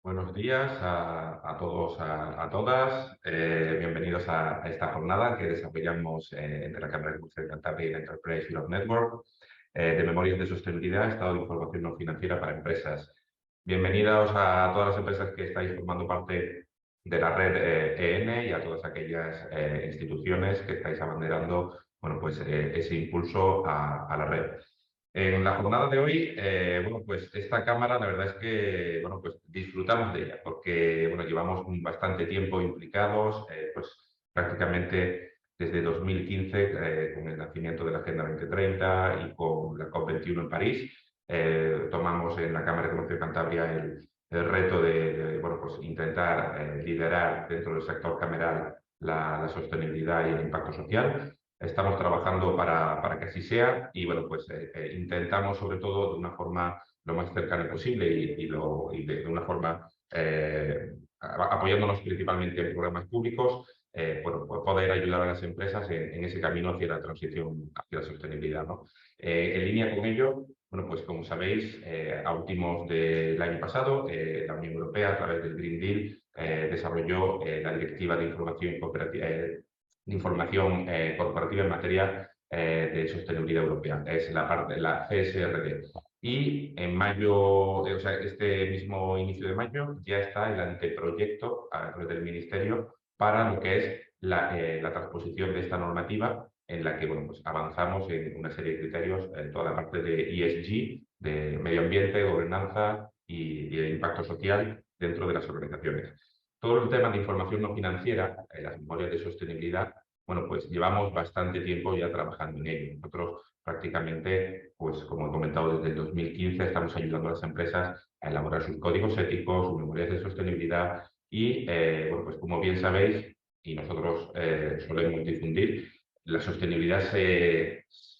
Buenos días a todos, a todas. Bienvenidos a esta jornada que desarrollamos entre la Cámara de Comercio de Cantabria y la Enterprise Europe Network de Memorias de Sostenibilidad, Estado de Información No Financiera para Empresas. Bienvenidos a todas las empresas que estáis formando parte de la red EN y a todas aquellas instituciones que estáis abanderando ese impulso a la red. En la jornada de hoy, pues esta cámara, la verdad es que, pues disfrutamos de ella, porque, llevamos bastante tiempo implicados, pues prácticamente desde 2015, con el nacimiento de la Agenda 2030 y con la COP21 en París, tomamos en la Cámara de Comercio de Cantabria el reto de intentar liderar dentro del sector cameral la sostenibilidad y el impacto social. Estamos trabajando para que así sea y intentamos sobre todo de una forma lo más cercana posible y de una forma apoyándonos principalmente en programas públicos, pues poder ayudar a las empresas en ese camino hacia la transición, hacia la sostenibilidad, ¿no? En línea con ello, pues como sabéis, a últimos del año pasado, la Unión Europea a través del Green Deal desarrolló la Directiva de Información Cooperativa corporativa en materia de sostenibilidad europea. Es la parte, la CSRD. Y en mayo, o sea, este mismo inicio de mayo, ya está el anteproyecto a través del Ministerio para lo que es la transposición de esta normativa en la que pues avanzamos en una serie de criterios en toda la parte de ESG, de medio ambiente, gobernanza y de impacto social dentro de las organizaciones. Todo el tema de información no financiera, las memorias de sostenibilidad, pues llevamos bastante tiempo ya trabajando en ello. Nosotros prácticamente, pues como he comentado, desde el 2015 estamos ayudando a las empresas a elaborar sus códigos éticos, sus memorias de sostenibilidad y, pues como bien sabéis, y nosotros solemos difundir, la sostenibilidad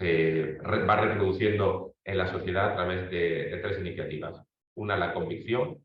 va reproduciendo en la sociedad a través de tres iniciativas. Una, la convicción.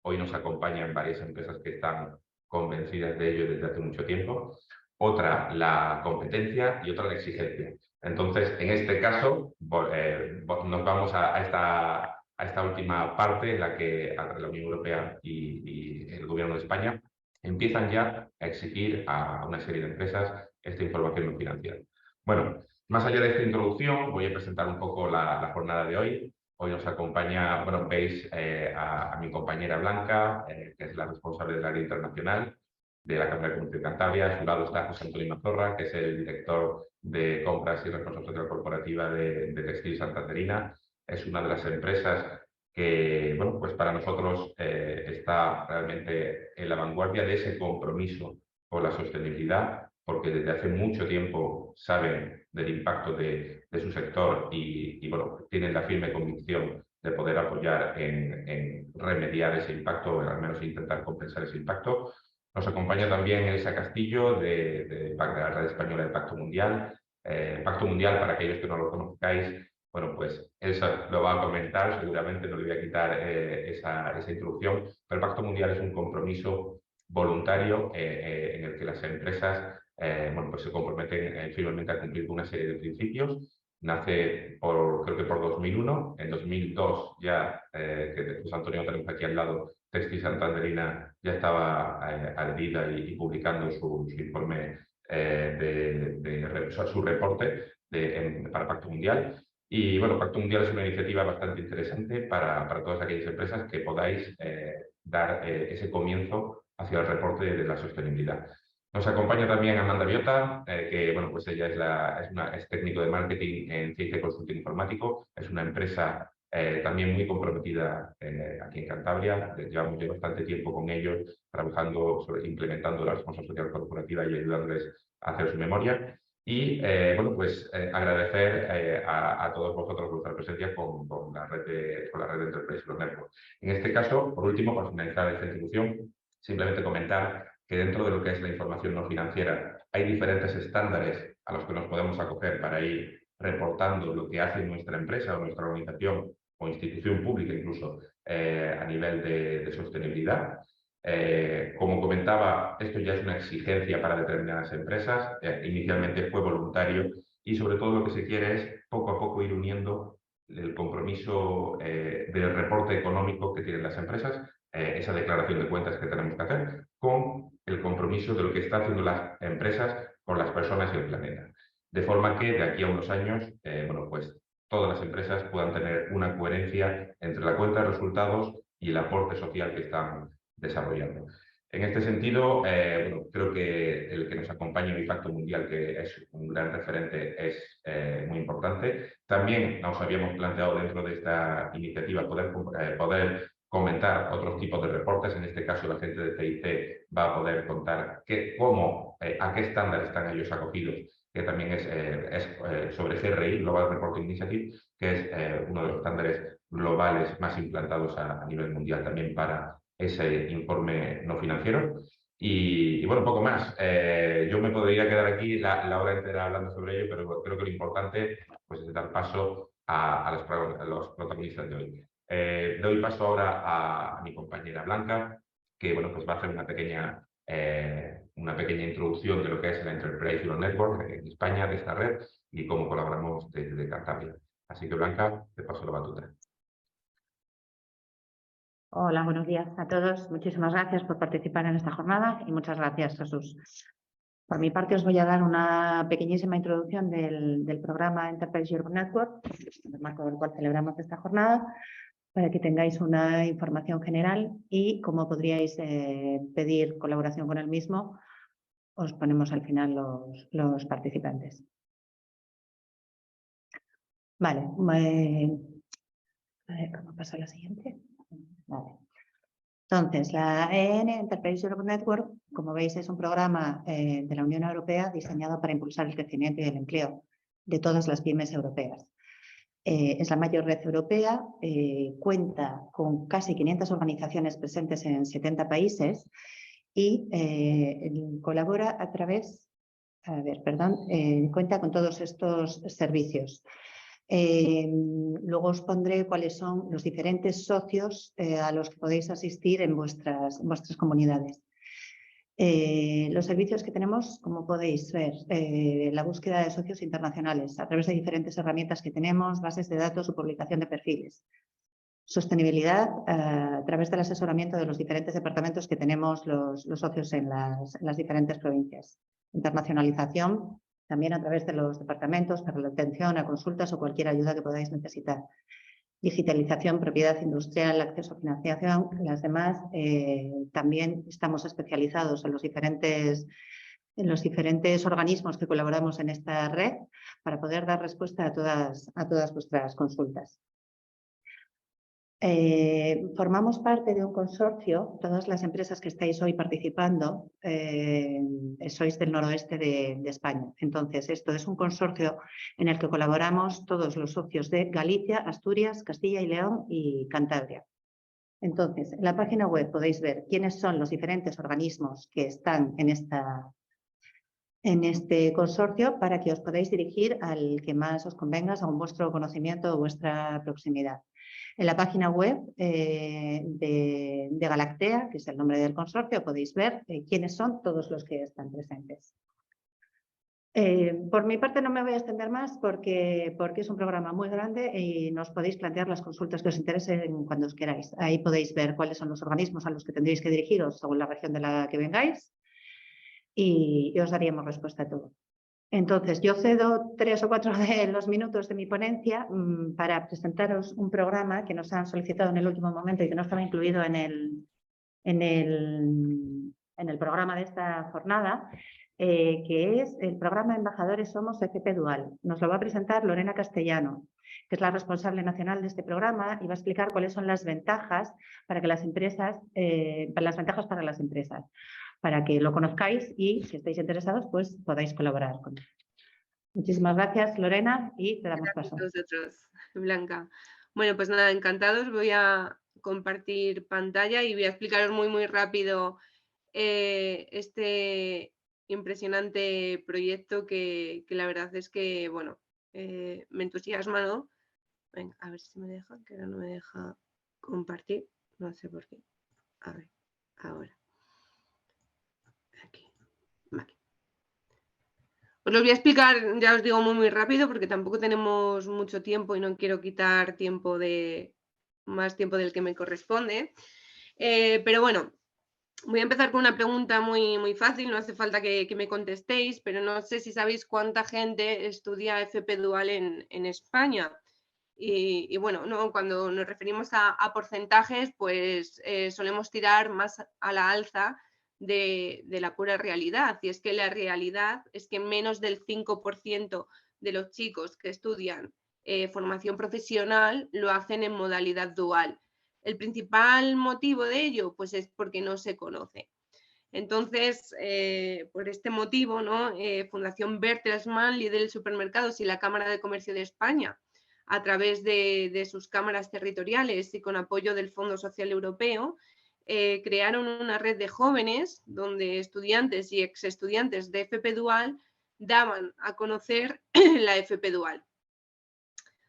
Hoy nos acompañan varias empresas que están convencidas de ello desde hace mucho tiempo. Otra, la competencia y otra, la exigencia. Entonces, en este caso, nos vamos a esta última parte en la que la Unión Europea y el Gobierno de España empiezan ya a exigir a una serie de empresas esta información no financiera. Bueno, más allá de esta introducción, voy a presentar un poco la jornada de hoy. Hoy nos acompaña, veis a mi compañera Blanca, que es la responsable del área internacional de la Cámara de Comercio de Cantabria. A su lado está José Antonio Mazorra, que es el director de compras y responsabilidad social corporativa de Textil Santanderina. Es una de las empresas que, pues para nosotros está realmente en la vanguardia de ese compromiso con la sostenibilidad, porque desde hace mucho tiempo saben del impacto de su sector y tienen la firme convicción de poder apoyar en remediar ese impacto, o al menos intentar compensar ese impacto. Nos acompaña también Elsa Castillo, de la Red Española de Pacto Mundial. Pacto Mundial, para aquellos que no lo conozcáis, pues Elsa lo va a comentar, seguramente no le voy a quitar esa introducción, pero el Pacto Mundial es un compromiso voluntario en el que las empresas pues se comprometen firmemente a cumplir con una serie de principios. Nace creo que por 2001, en 2002 ya, que José Antonio lo tenemos aquí al lado, Textil Santanderina ya estaba adherida y publicando su informe, su reporte para Pacto Mundial. Y bueno, Pacto Mundial es una iniciativa bastante interesante para todas aquellas empresas que podáis dar ese comienzo hacia el reporte de la sostenibilidad. Nos acompaña también Amanda Biota, que pues ella es técnico de marketing en ciencia y consulting informático. Es una empresa también muy comprometida aquí en Cantabria. Llevamos ya bastante tiempo con ellos trabajando implementando la responsabilidad social corporativa y ayudándoles a hacer su memoria. Y agradecer a todos vosotros vuestra presencia con la red de Enterprise Network. En este caso, por último, para finalizar esta introducción, simplemente comentar que dentro de lo que es la información no financiera hay diferentes estándares a los que nos podemos acoger para ir reportando lo que hace nuestra empresa o nuestra organización o institución pública incluso a nivel de sostenibilidad. Como comentaba, esto ya es una exigencia para determinadas empresas. Inicialmente fue voluntario y sobre todo lo que se quiere es poco a poco ir uniendo el compromiso del reporte económico que tienen las empresas esa declaración de cuentas que tenemos que hacer, con el compromiso de lo que están haciendo las empresas con las personas y el planeta. De forma que de aquí a unos años, bueno, pues todas las empresas puedan tener una coherencia entre la cuenta de resultados y el aporte social que están desarrollando. En este sentido, bueno, creo que el que nos acompañe en el Pacto Mundial, que es un gran referente, es muy importante. También nos habíamos planteado dentro de esta iniciativa poder comentar otros tipos de reportes. En este caso, la gente de CIC va a poder contar a qué estándar están ellos acogidos, que también es sobre GRI, Global Reporting Initiative, que es uno de los estándares globales más implantados a nivel mundial también para ese informe no financiero. Y bueno, poco más. Yo me podría quedar aquí la hora entera hablando sobre ello, pero creo que lo importante pues, es dar paso a los protagonistas de hoy. Doy paso ahora a mi compañera Blanca, que bueno, pues va a hacer una pequeña introducción de lo que es el Enterprise Europe Network en España, de esta red, y cómo colaboramos desde Cantabria. Así que, Blanca, te paso la batuta. Hola, buenos días a todos. Muchísimas gracias por participar en esta jornada y muchas gracias, Jesús. Por mi parte, os voy a dar una pequeñísima introducción del programa Enterprise Europe Network, en el marco del cual celebramos esta jornada, para que tengáis una información general y cómo podríais pedir colaboración con el mismo. Os ponemos al final los participantes. Vale. A ver, ¿cómo pasa la siguiente? Vale. Entonces, la EN, Enterprise Europe Network, como veis, es un programa de la Unión Europea diseñado para impulsar el crecimiento y el empleo de todas las pymes europeas. Es la mayor red europea, cuenta con casi 500 organizaciones presentes en 70 países y colabora a través, cuenta con todos estos servicios. Luego os pondré cuáles son los diferentes socios a los que podéis asistir en vuestras comunidades. Los servicios que tenemos, como podéis ver, la búsqueda de socios internacionales a través de diferentes herramientas que tenemos, bases de datos o publicación de perfiles. Sostenibilidad a través del asesoramiento de los diferentes departamentos que tenemos los socios en las diferentes provincias. Internacionalización también a través de los departamentos para la atención a consultas o cualquier ayuda que podáis necesitar. Digitalización, propiedad industrial, acceso a financiación. Las demás también estamos especializados en los diferentes organismos que colaboramos en esta red para poder dar respuesta a todas vuestras consultas. Formamos parte de un consorcio, todas las empresas que estáis hoy participando sois del noroeste de España. Entonces, esto es un consorcio en el que colaboramos todos los socios de Galicia, Asturias, Castilla y León y Cantabria. Entonces, en la página web podéis ver quiénes son los diferentes organismos que están en este consorcio para que os podáis dirigir al que más os convenga según vuestro conocimiento o vuestra proximidad. En la página web de Galactea, que es el nombre del consorcio, podéis ver quiénes son todos los que están presentes. Por mi parte no me voy a extender más porque es un programa muy grande y nos podéis plantear las consultas que os interesen cuando os queráis. Ahí podéis ver cuáles son los organismos a los que tendréis que dirigiros según la región de la que vengáis y os daríamos respuesta a todo. Entonces, yo cedo 3 o 4 de los minutos de mi ponencia para presentaros un programa que nos han solicitado en el último momento y que no estaba incluido en el programa de esta jornada, que es el programa Embajadores Somos FP Dual. Nos lo va a presentar Lorena Castellano, que es la responsable nacional de este programa y va a explicar cuáles son las ventajas para las empresas, para que lo conozcáis y, si estáis interesados, pues podáis colaborar con él. Muchísimas gracias, Lorena, y te damos paso. Gracias a vosotros, Blanca. Bueno, pues nada, encantados. Voy a compartir pantalla y voy a explicaros muy rápido este impresionante proyecto que la verdad es que, bueno, me entusiasma, ¿no? Venga, a ver si me deja, que ahora no me deja compartir. No sé por qué. A ver, ahora. Aquí. Vale. Os lo voy a explicar, ya os digo, muy rápido porque tampoco tenemos mucho tiempo y no quiero quitar más tiempo del que me corresponde. Pero bueno, voy a empezar con una pregunta muy fácil, no hace falta que me contestéis, pero no sé si sabéis cuánta gente estudia FP Dual en España. Y bueno, ¿no? Cuando nos referimos a porcentajes, pues solemos tirar más a la alza de la pura realidad. Y es que la realidad es que menos del 5% de los chicos que estudian formación profesional lo hacen en modalidad dual. El principal motivo de ello, pues es porque no se conoce. Entonces, por este motivo, ¿no? Fundación Bertelsmann, Lidl Supermercados y la Cámara de Comercio de España, a través de sus cámaras territoriales y con apoyo del Fondo Social Europeo, crearon una red de jóvenes donde estudiantes y exestudiantes de FP Dual daban a conocer la FP Dual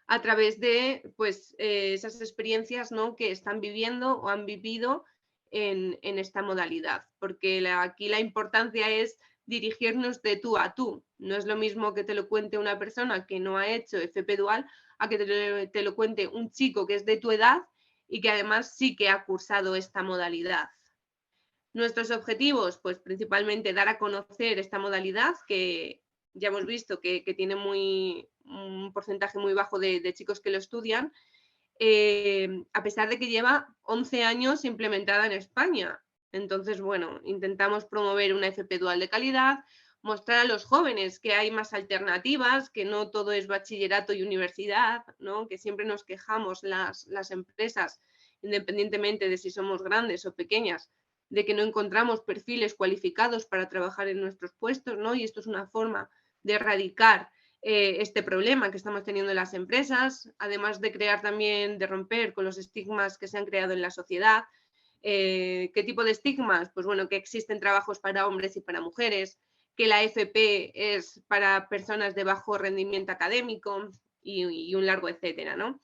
a través de pues, esas experiencias, ¿no? que están viviendo o han vivido en esta modalidad, porque aquí la importancia es dirigirnos de tú a tú. No es lo mismo que te lo cuente una persona que no ha hecho FP Dual a que te lo cuente un chico que es de tu edad y que además sí que ha cursado esta modalidad. Nuestros objetivos, pues principalmente dar a conocer esta modalidad que ya hemos visto que tiene un porcentaje muy bajo de chicos que lo estudian, a pesar de que lleva 11 años implementada en España. Entonces, bueno, intentamos promover una FP Dual de calidad, mostrar a los jóvenes que hay más alternativas, que no todo es bachillerato y universidad, ¿no? Que siempre nos quejamos las empresas, independientemente de si somos grandes o pequeñas, de que no encontramos perfiles cualificados para trabajar en nuestros puestos, ¿no? Y esto es una forma de erradicar este problema que estamos teniendo en las empresas, además de crear también, de romper con los estigmas que se han creado en la sociedad. ¿Qué tipo de estigmas? Pues bueno, que existen trabajos para hombres y para mujeres, que la FP es para personas de bajo rendimiento académico y un largo etcétera, ¿no?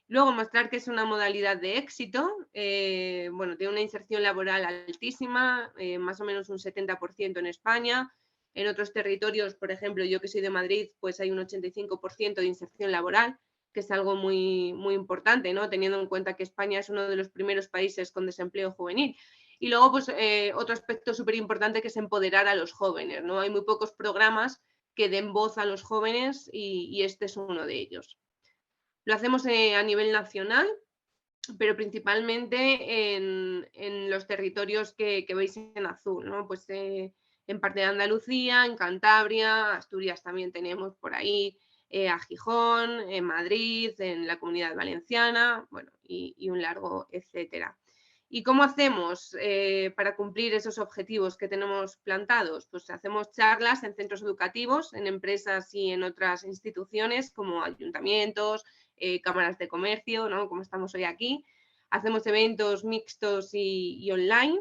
Luego, mostrar que es una modalidad de éxito, bueno, tiene una inserción laboral altísima, más o menos un 70% en España. En otros territorios, por ejemplo, yo que soy de Madrid, pues hay un 85% de inserción laboral, que es algo muy importante, ¿no? Teniendo en cuenta que España es uno de los primeros países con desempleo juvenil. Y luego, pues, otro aspecto súper importante que es empoderar a los jóvenes, ¿no? Hay muy pocos programas que den voz a los jóvenes y este es uno de ellos. Lo hacemos a nivel nacional, pero principalmente en los territorios que veis en azul, ¿no? Pues en parte de Andalucía, en Cantabria, Asturias también tenemos por ahí, a Gijón, en Madrid, en la Comunidad Valenciana, bueno, y un largo etcétera. ¿Y cómo hacemos para cumplir esos objetivos que tenemos plantados? Pues hacemos charlas en centros educativos, en empresas y en otras instituciones como ayuntamientos, cámaras de comercio, ¿no? Como estamos hoy aquí. Hacemos eventos mixtos y online.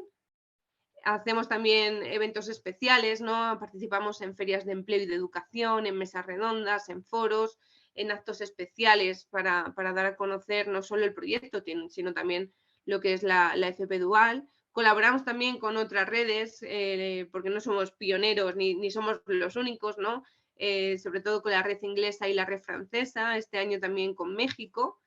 Hacemos también eventos especiales, ¿no? Participamos en ferias de empleo y de educación, en mesas redondas, en foros, en actos especiales para dar a conocer no solo el proyecto, sino también lo que es la FP Dual. Colaboramos también con otras redes, porque no somos pioneros ni somos los únicos, ¿no? Sobre todo con la red inglesa y la red francesa, este año también con México,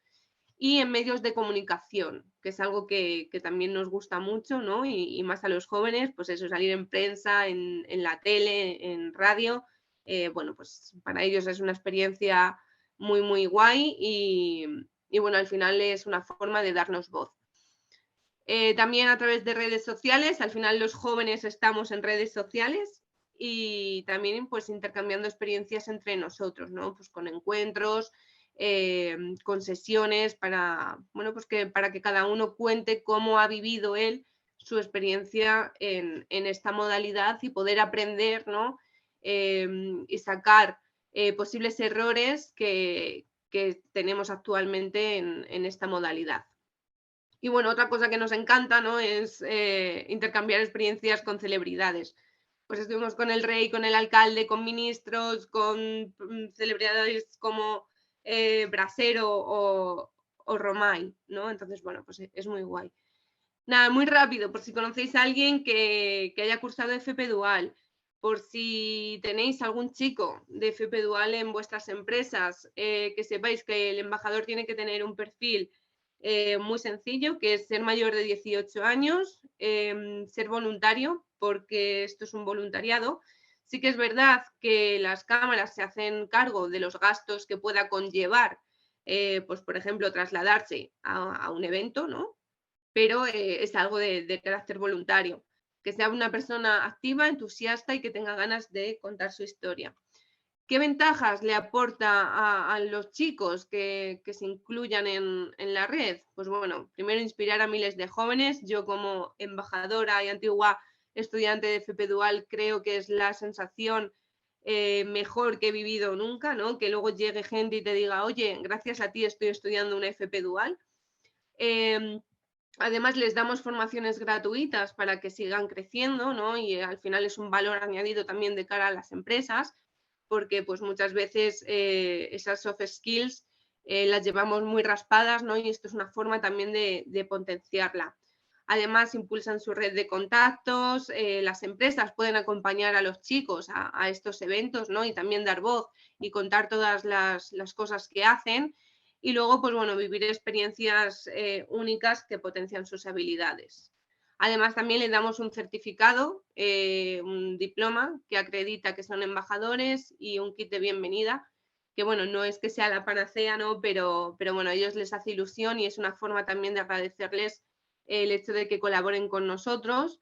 y en medios de comunicación, que es algo que también nos gusta mucho, ¿no? Y más a los jóvenes, pues eso, salir en prensa, en la tele, en radio, bueno, pues para ellos es una experiencia muy guay y bueno, al final es una forma de darnos voz. También a través de redes sociales, al final los jóvenes estamos en redes sociales y también pues intercambiando experiencias entre nosotros, ¿no? Pues con encuentros, con sesiones para, bueno, pues para que cada uno cuente cómo ha vivido él su experiencia en esta modalidad y poder aprender, ¿no? Y sacar posibles errores que tenemos actualmente en esta modalidad. Y bueno, otra cosa que nos encanta, ¿no? Es intercambiar experiencias con celebridades. Pues estuvimos con el rey, con el alcalde, con ministros, con celebridades como Brasero o Romay, ¿no? Entonces, bueno, pues es muy guay. Nada, muy rápido, por si conocéis a alguien que haya cursado FP Dual, por si tenéis algún chico de FP Dual en vuestras empresas, que sepáis que el embajador tiene que tener un perfil muy sencillo, que es ser mayor de 18 años, ser voluntario, porque esto es un voluntariado. Sí que es verdad que las cámaras se hacen cargo de los gastos que pueda conllevar, pues por ejemplo, trasladarse a un evento, ¿no? Pero es algo de carácter voluntario, que sea una persona activa, entusiasta y que tenga ganas de contar su historia. ¿Qué ventajas le aporta a los chicos que se incluyan en la red? Pues bueno, primero inspirar a miles de jóvenes. Yo como embajadora y antigua estudiante de FP Dual creo que es la sensación mejor que he vivido nunca, ¿no? Que luego llegue gente y te diga, oye, gracias a ti estoy estudiando una FP Dual. Además, les damos formaciones gratuitas para que sigan creciendo, ¿no? Y al final es un valor añadido también de cara a las empresas, porque pues muchas veces esas soft skills las llevamos muy raspadas, ¿no? Y esto es una forma también de potenciarla. Además, impulsan su red de contactos, las empresas pueden acompañar a los chicos a estos eventos, ¿no? Y también dar voz y contar todas las cosas que hacen. Y luego, pues bueno, vivir experiencias únicas que potencian sus habilidades. Además, también le damos un certificado, un diploma que acredita que son embajadores y un kit de bienvenida, que bueno, no es que sea la panacea, ¿no? Pero bueno, a ellos les hace ilusión y es una forma también de agradecerles el hecho de que colaboren con nosotros.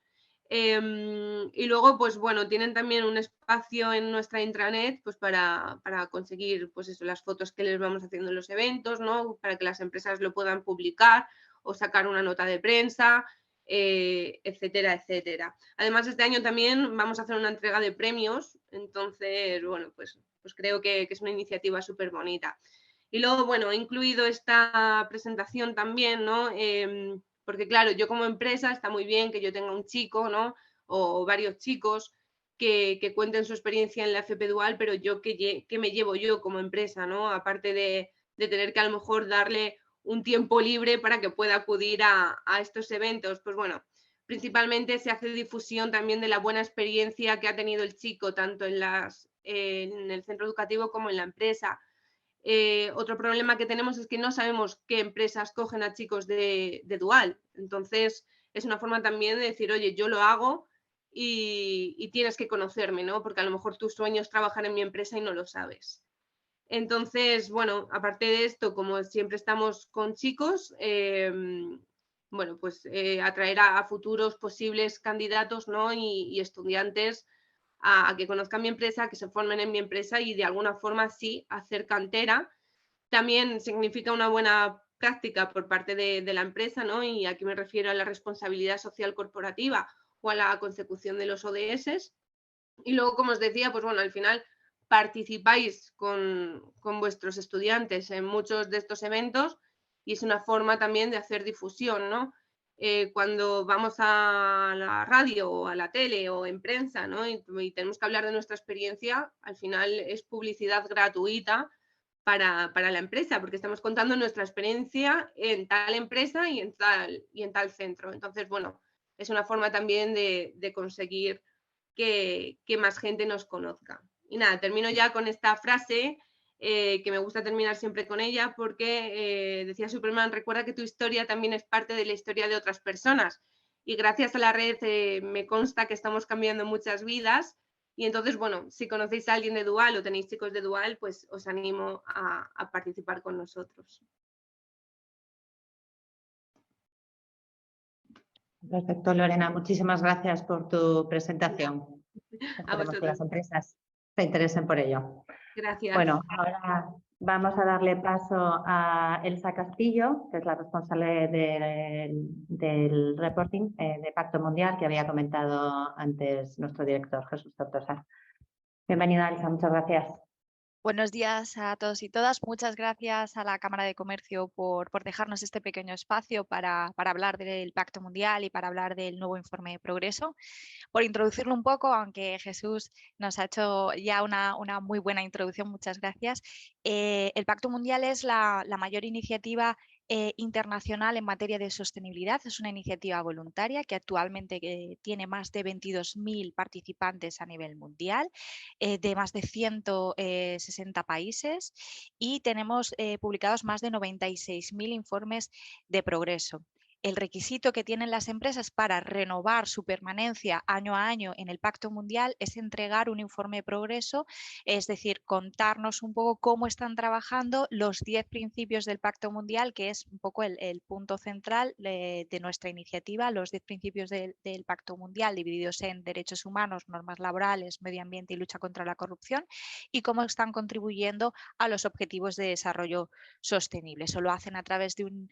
Y luego, pues bueno, tienen también un espacio en nuestra intranet pues para conseguir pues eso, las fotos que les vamos haciendo en los eventos, ¿no? Para que las empresas lo puedan publicar o sacar una nota de prensa, etcétera, etcétera. Además, este año también vamos a hacer una entrega de premios, entonces, bueno, pues creo que es una iniciativa súper bonita. Y luego, bueno, he incluido esta presentación también, ¿no? Porque claro, yo como empresa está muy bien que yo tenga un chico, ¿no? O varios chicos que cuenten su experiencia en la FP Dual, pero yo ¿qué me llevo yo como empresa, ¿no? Aparte de tener que a lo mejor darle un tiempo libre para que pueda acudir a estos eventos. Pues bueno, principalmente se hace difusión también de la buena experiencia que ha tenido el chico, tanto en el centro educativo como en la empresa. Otro problema que tenemos es que no sabemos qué empresas cogen a chicos de Dual. Entonces, es una forma también de decir, oye, yo lo hago y tienes que conocerme, ¿no? Porque a lo mejor tu sueño es trabajar en mi empresa y no lo sabes. Entonces, bueno, aparte de esto, como siempre estamos con chicos, bueno, pues atraer a futuros posibles candidatos, ¿no? Y estudiantes a que conozcan mi empresa, que se formen en mi empresa y de alguna forma sí hacer cantera. También significa una buena práctica por parte de la empresa, ¿no? Y aquí me refiero a la responsabilidad social corporativa o a la consecución de los ODS. Y luego, como os decía, pues bueno, al final participáis con vuestros estudiantes en muchos de estos eventos y es una forma también de hacer difusión, ¿no? Cuando vamos a la radio o a la tele o en prensa, ¿no? Y tenemos que hablar de nuestra experiencia, al final es publicidad gratuita para la empresa, porque estamos contando nuestra experiencia en tal empresa y en tal centro. Entonces, bueno, es una forma también de conseguir que más gente nos conozca. Y nada, termino ya con esta frase que me gusta terminar siempre con ella porque decía Superman, recuerda que tu historia también es parte de la historia de otras personas. Y gracias a la red me consta que estamos cambiando muchas vidas. Y entonces, bueno, si conocéis a alguien de Dual o tenéis chicos de Dual, pues os animo a participar con nosotros. Perfecto, Lorena. Muchísimas gracias por tu presentación. A Esperemos que las vosotros. empresas se interesen por ello. Gracias. Bueno, ahora vamos a darle paso a Elsa Castillo, que es la responsable del reporting de Pacto Mundial que había comentado antes nuestro director, Jesús Tortosa. Bienvenida, Elsa, muchas gracias. Buenos días a todos y todas. Muchas gracias a la Cámara de Comercio por dejarnos este pequeño espacio para hablar del Pacto Mundial y para hablar del nuevo informe de progreso. Por introducirlo un poco, aunque Jesús nos ha hecho ya una muy buena introducción, muchas gracias. El Pacto Mundial es la mayor iniciativa internacional en materia de sostenibilidad. Es una iniciativa voluntaria que actualmente tiene más de 22.000 participantes a nivel mundial, de más de 160 países, y tenemos publicados más de 96.000 informes de progreso. El requisito que tienen las empresas para renovar su permanencia año a año en el Pacto Mundial es entregar un informe de progreso, es decir, contarnos un poco cómo están trabajando los 10 principios del Pacto Mundial, que es un poco el punto central de nuestra iniciativa, los 10 principios del Pacto Mundial, divididos en derechos humanos, normas laborales, medio ambiente y lucha contra la corrupción, y cómo están contribuyendo a los objetivos de desarrollo sostenible. Eso lo hacen a través de un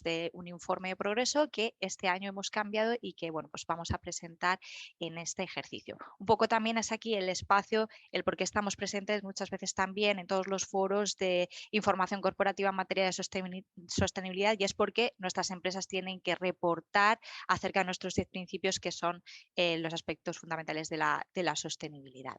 de un informe de progreso que este año hemos cambiado y que pues vamos a presentar en este ejercicio. Un poco también es aquí el espacio, el por qué estamos presentes muchas veces también en todos los foros de información corporativa en materia de sostenibilidad, y es porque nuestras empresas tienen que reportar acerca de nuestros 10 principios, que son los aspectos fundamentales de la sostenibilidad.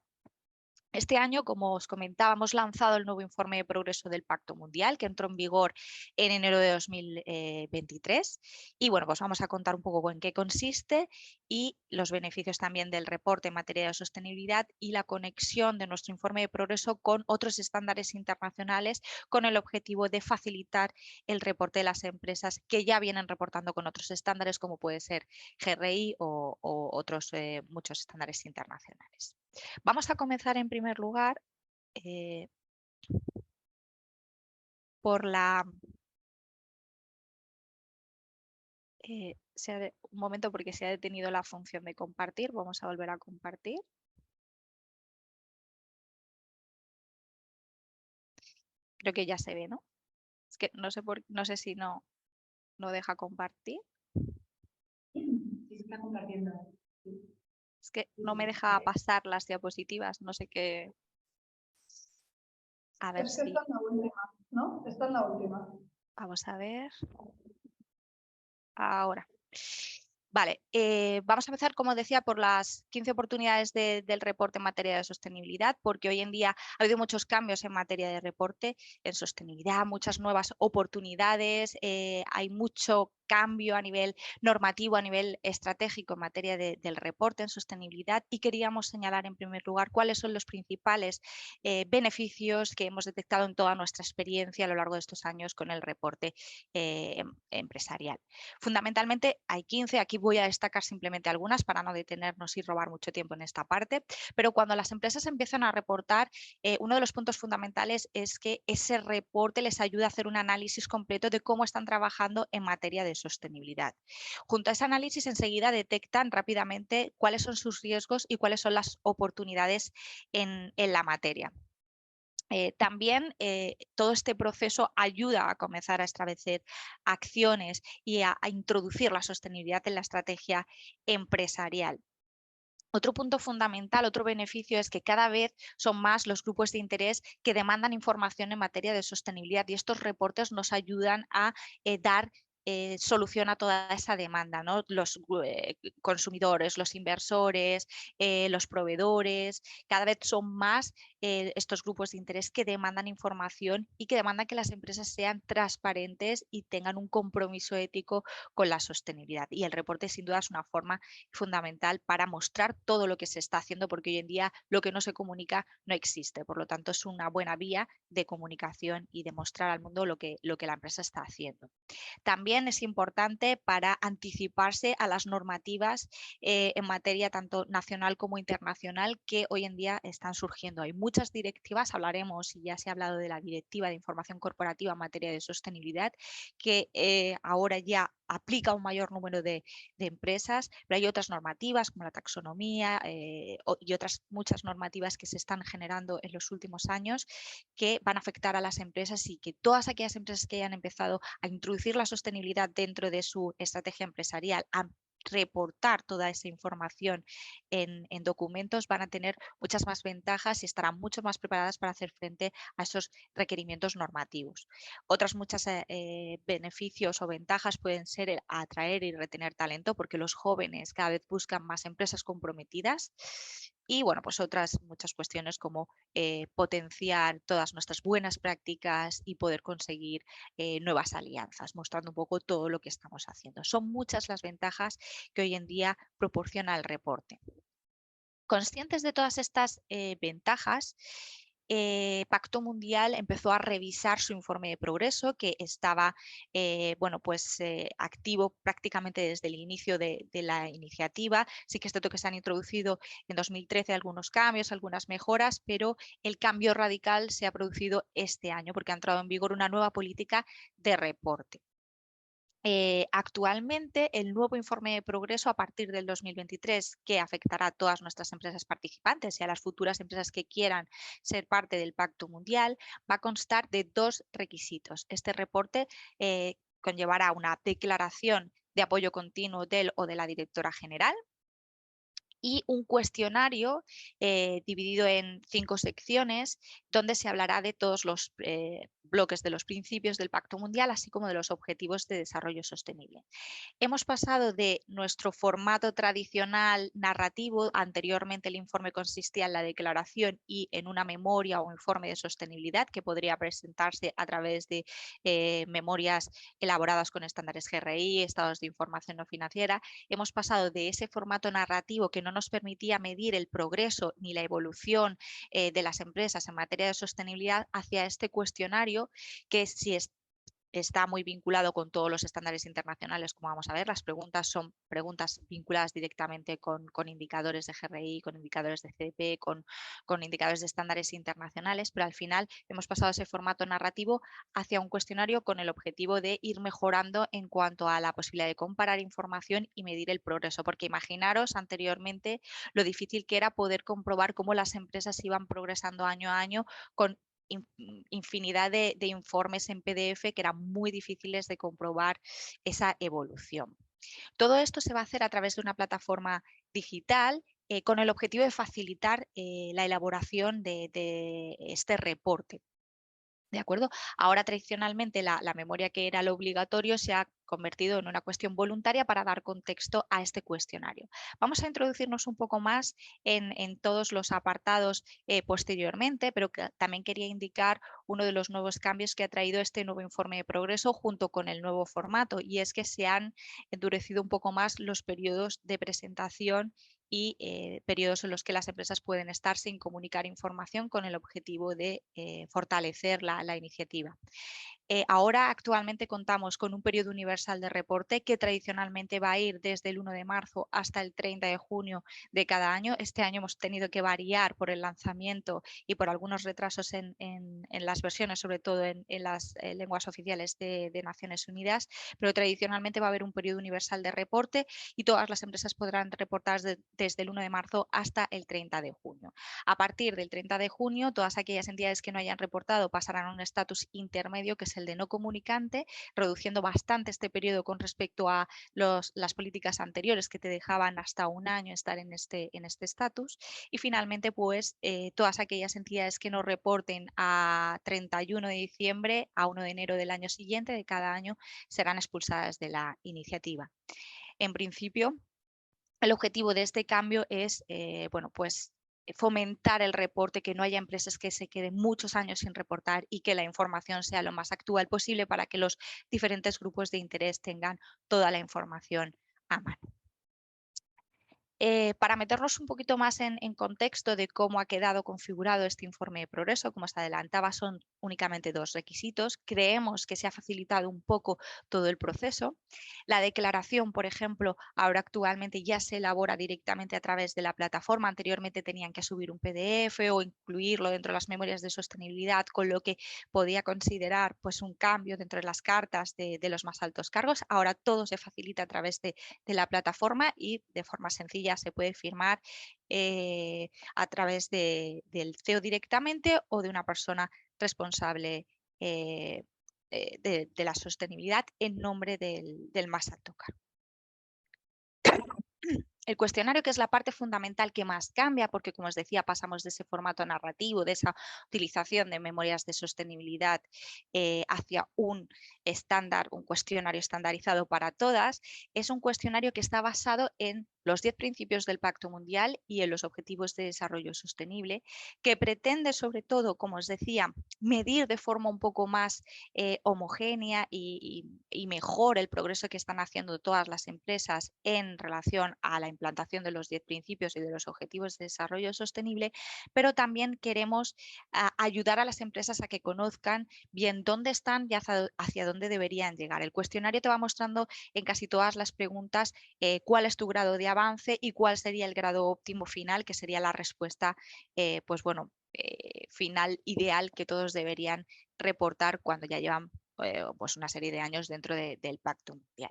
Este año, como os comentaba, hemos lanzado el nuevo informe de progreso del Pacto Mundial, que entró en vigor en enero de 2023. Y pues vamos a contar un poco en qué consiste y los beneficios también del reporte en materia de sostenibilidad y la conexión de nuestro informe de progreso con otros estándares internacionales, con el objetivo de facilitar el reporte de las empresas que ya vienen reportando con otros estándares, como puede ser GRI o otros muchos estándares internacionales. Vamos a comenzar en primer lugar por la... un momento, porque se ha detenido la función de compartir. Vamos a volver a compartir. Creo que ya se ve, ¿no? Es que no sé si no deja compartir. Sí, se está compartiendo. Es que no me deja pasar las diapositivas, no sé qué. A ver si... Está en la última, ¿no? Está en la última. Vamos a ver. Ahora. Vale, vamos a empezar, como decía, por las 15 oportunidades del reporte en materia de sostenibilidad, porque hoy en día ha habido muchos cambios en materia de reporte en sostenibilidad, muchas nuevas oportunidades, hay mucho cambio a nivel normativo, a nivel estratégico en materia del reporte en sostenibilidad, y queríamos señalar en primer lugar cuáles son los principales beneficios que hemos detectado en toda nuestra experiencia a lo largo de estos años con el reporte empresarial. Fundamentalmente hay 15, aquí voy a destacar simplemente algunas para no detenernos y robar mucho tiempo en esta parte, pero cuando las empresas empiezan a reportar, uno de los puntos fundamentales es que ese reporte les ayuda a hacer un análisis completo de cómo están trabajando en materia de sostenibilidad. Junto a ese análisis, enseguida detectan rápidamente cuáles son sus riesgos y cuáles son las oportunidades en la materia. También todo este proceso ayuda a comenzar a establecer acciones y a introducir la sostenibilidad en la estrategia empresarial. Otro punto fundamental, otro beneficio, es que cada vez son más los grupos de interés que demandan información en materia de sostenibilidad, y estos reportes nos ayudan a dar solución a toda esa demanda, ¿no? Los consumidores, los inversores, los proveedores, cada vez son más estos grupos de interés que demandan información y que demandan que las empresas sean transparentes y tengan un compromiso ético con la sostenibilidad. Y el reporte, sin duda, es una forma fundamental para mostrar todo lo que se está haciendo, porque hoy en día lo que no se comunica no existe. Por lo tanto, es una buena vía de comunicación y de mostrar al mundo lo que la empresa está haciendo. También es importante para anticiparse a las normativas en materia tanto nacional como internacional que hoy en día están surgiendo. Hay muchas directivas, hablaremos, y ya se ha hablado de la Directiva de Información Corporativa en materia de sostenibilidad, que ahora ya aplica a un mayor número de empresas, pero hay otras normativas como la taxonomía y otras muchas normativas que se están generando en los últimos años que van a afectar a las empresas, y que todas aquellas empresas que hayan empezado a introducir la sostenibilidad dentro de su estrategia empresarial, a reportar toda esa información en documentos, van a tener muchas más ventajas y estarán mucho más preparadas para hacer frente a esos requerimientos normativos. Otras muchas beneficios o ventajas pueden ser el atraer y retener talento, porque los jóvenes cada vez buscan más empresas comprometidas Y bueno, pues otras muchas cuestiones como potenciar todas nuestras buenas prácticas y poder conseguir nuevas alianzas, mostrando un poco todo lo que estamos haciendo. Son muchas las ventajas que hoy en día proporciona el reporte. Conscientes de todas estas ventajas, Pacto Mundial empezó a revisar su informe de progreso, que estaba activo prácticamente desde el inicio de la iniciativa. Sí que es cierto que se han introducido en 2013 algunos cambios, algunas mejoras, pero el cambio radical se ha producido este año porque ha entrado en vigor una nueva política de reporte. Actualmente, el nuevo informe de progreso a partir del 2023, que afectará a todas nuestras empresas participantes y a las futuras empresas que quieran ser parte del Pacto Mundial, va a constar de 2 requisitos. Este reporte conllevará una declaración de apoyo continuo del o de la directora general y un cuestionario dividido en 5 secciones donde se hablará de todos los bloques de los principios del Pacto Mundial, así como de los objetivos de desarrollo sostenible. Hemos pasado de nuestro formato tradicional narrativo. Anteriormente el informe consistía en la declaración y en una memoria o informe de sostenibilidad que podría presentarse a través de memorias elaboradas con estándares GRI, estados de información no financiera. Hemos pasado de ese formato narrativo que no nos permitía medir el progreso ni la evolución de las empresas en materia de sostenibilidad hacia este cuestionario que si está muy vinculado con todos los estándares internacionales, como vamos a ver. Las preguntas son preguntas vinculadas directamente con indicadores de GRI, con indicadores de CDP, con indicadores de estándares internacionales, pero al final hemos pasado ese formato narrativo hacia un cuestionario con el objetivo de ir mejorando en cuanto a la posibilidad de comparar información y medir el progreso, porque imaginaros anteriormente lo difícil que era poder comprobar cómo las empresas iban progresando año a año con infinidad de informes en PDF que eran muy difíciles de comprobar esa evolución. Todo esto se va a hacer a través de una plataforma digital con el objetivo de facilitar la elaboración de este reporte. ¿De acuerdo? Ahora tradicionalmente la memoria que era lo obligatorio se ha convertido en una cuestión voluntaria para dar contexto a este cuestionario. Vamos a introducirnos un poco más en todos los apartados posteriormente, pero también quería indicar uno de los nuevos cambios que ha traído este nuevo informe de progreso junto con el nuevo formato, y es que se han endurecido un poco más los periodos de presentación y periodos en los que las empresas pueden estar sin comunicar información con el objetivo de fortalecer la iniciativa. Ahora actualmente contamos con un periodo universal de reporte que tradicionalmente va a ir desde el 1 de marzo hasta el 30 de junio de cada año. Este año hemos tenido que variar por el lanzamiento y por algunos retrasos en las versiones, sobre todo en las lenguas oficiales de Naciones Unidas, pero tradicionalmente va a haber un periodo universal de reporte y todas las empresas podrán reportar desde el 1 de marzo hasta el 30 de junio. A partir del 30 de junio, todas aquellas entidades que no hayan reportado pasarán a un estatus intermedio, que es el de no comunicante, reduciendo bastante este periodo con respecto a las políticas anteriores que te dejaban hasta un año estar en este estatus. Y finalmente, pues todas aquellas entidades que no reporten a 31 de diciembre, a 1 de enero del año siguiente, de cada año, serán expulsadas de la iniciativa. En principio, el objetivo de este cambio es fomentar el reporte, que no haya empresas que se queden muchos años sin reportar y que la información sea lo más actual posible para que los diferentes grupos de interés tengan toda la información a mano. Para meternos un poquito más en contexto de cómo ha quedado configurado este informe de progreso, como os adelantaba, son únicamente 2 requisitos. Creemos que se ha facilitado un poco todo el proceso. La declaración, por ejemplo, ahora actualmente ya se elabora directamente a través de la plataforma. Anteriormente tenían que subir un PDF o incluirlo dentro de las memorias de sostenibilidad, con lo que podía considerar pues, un cambio dentro de las cartas de los más altos cargos. Ahora todo se facilita a través de la plataforma y de forma sencilla se puede firmar a través del CEO directamente o de una persona responsable de la sostenibilidad en nombre del más alto cargo. El cuestionario, que es la parte fundamental que más cambia, porque como os decía, pasamos de ese formato narrativo, de esa utilización de memorias de sostenibilidad hacia un estándar, un cuestionario estandarizado para todas, es un cuestionario que está basado en los 10 principios del Pacto Mundial y en los Objetivos de Desarrollo Sostenible, que pretende sobre todo, como os decía, medir de forma un poco más homogénea y mejor el progreso que están haciendo todas las empresas en relación a la implantación de los 10 principios y de los Objetivos de Desarrollo Sostenible, pero también queremos ayudar a las empresas a que conozcan bien dónde están y hacia dónde deberían llegar. El cuestionario te va mostrando en casi todas las preguntas cuál es tu grado de avance y cuál sería el grado óptimo final, que sería la respuesta, pues bueno, final ideal que todos deberían reportar cuando ya llevan pues una serie de años dentro del Pacto Mundial.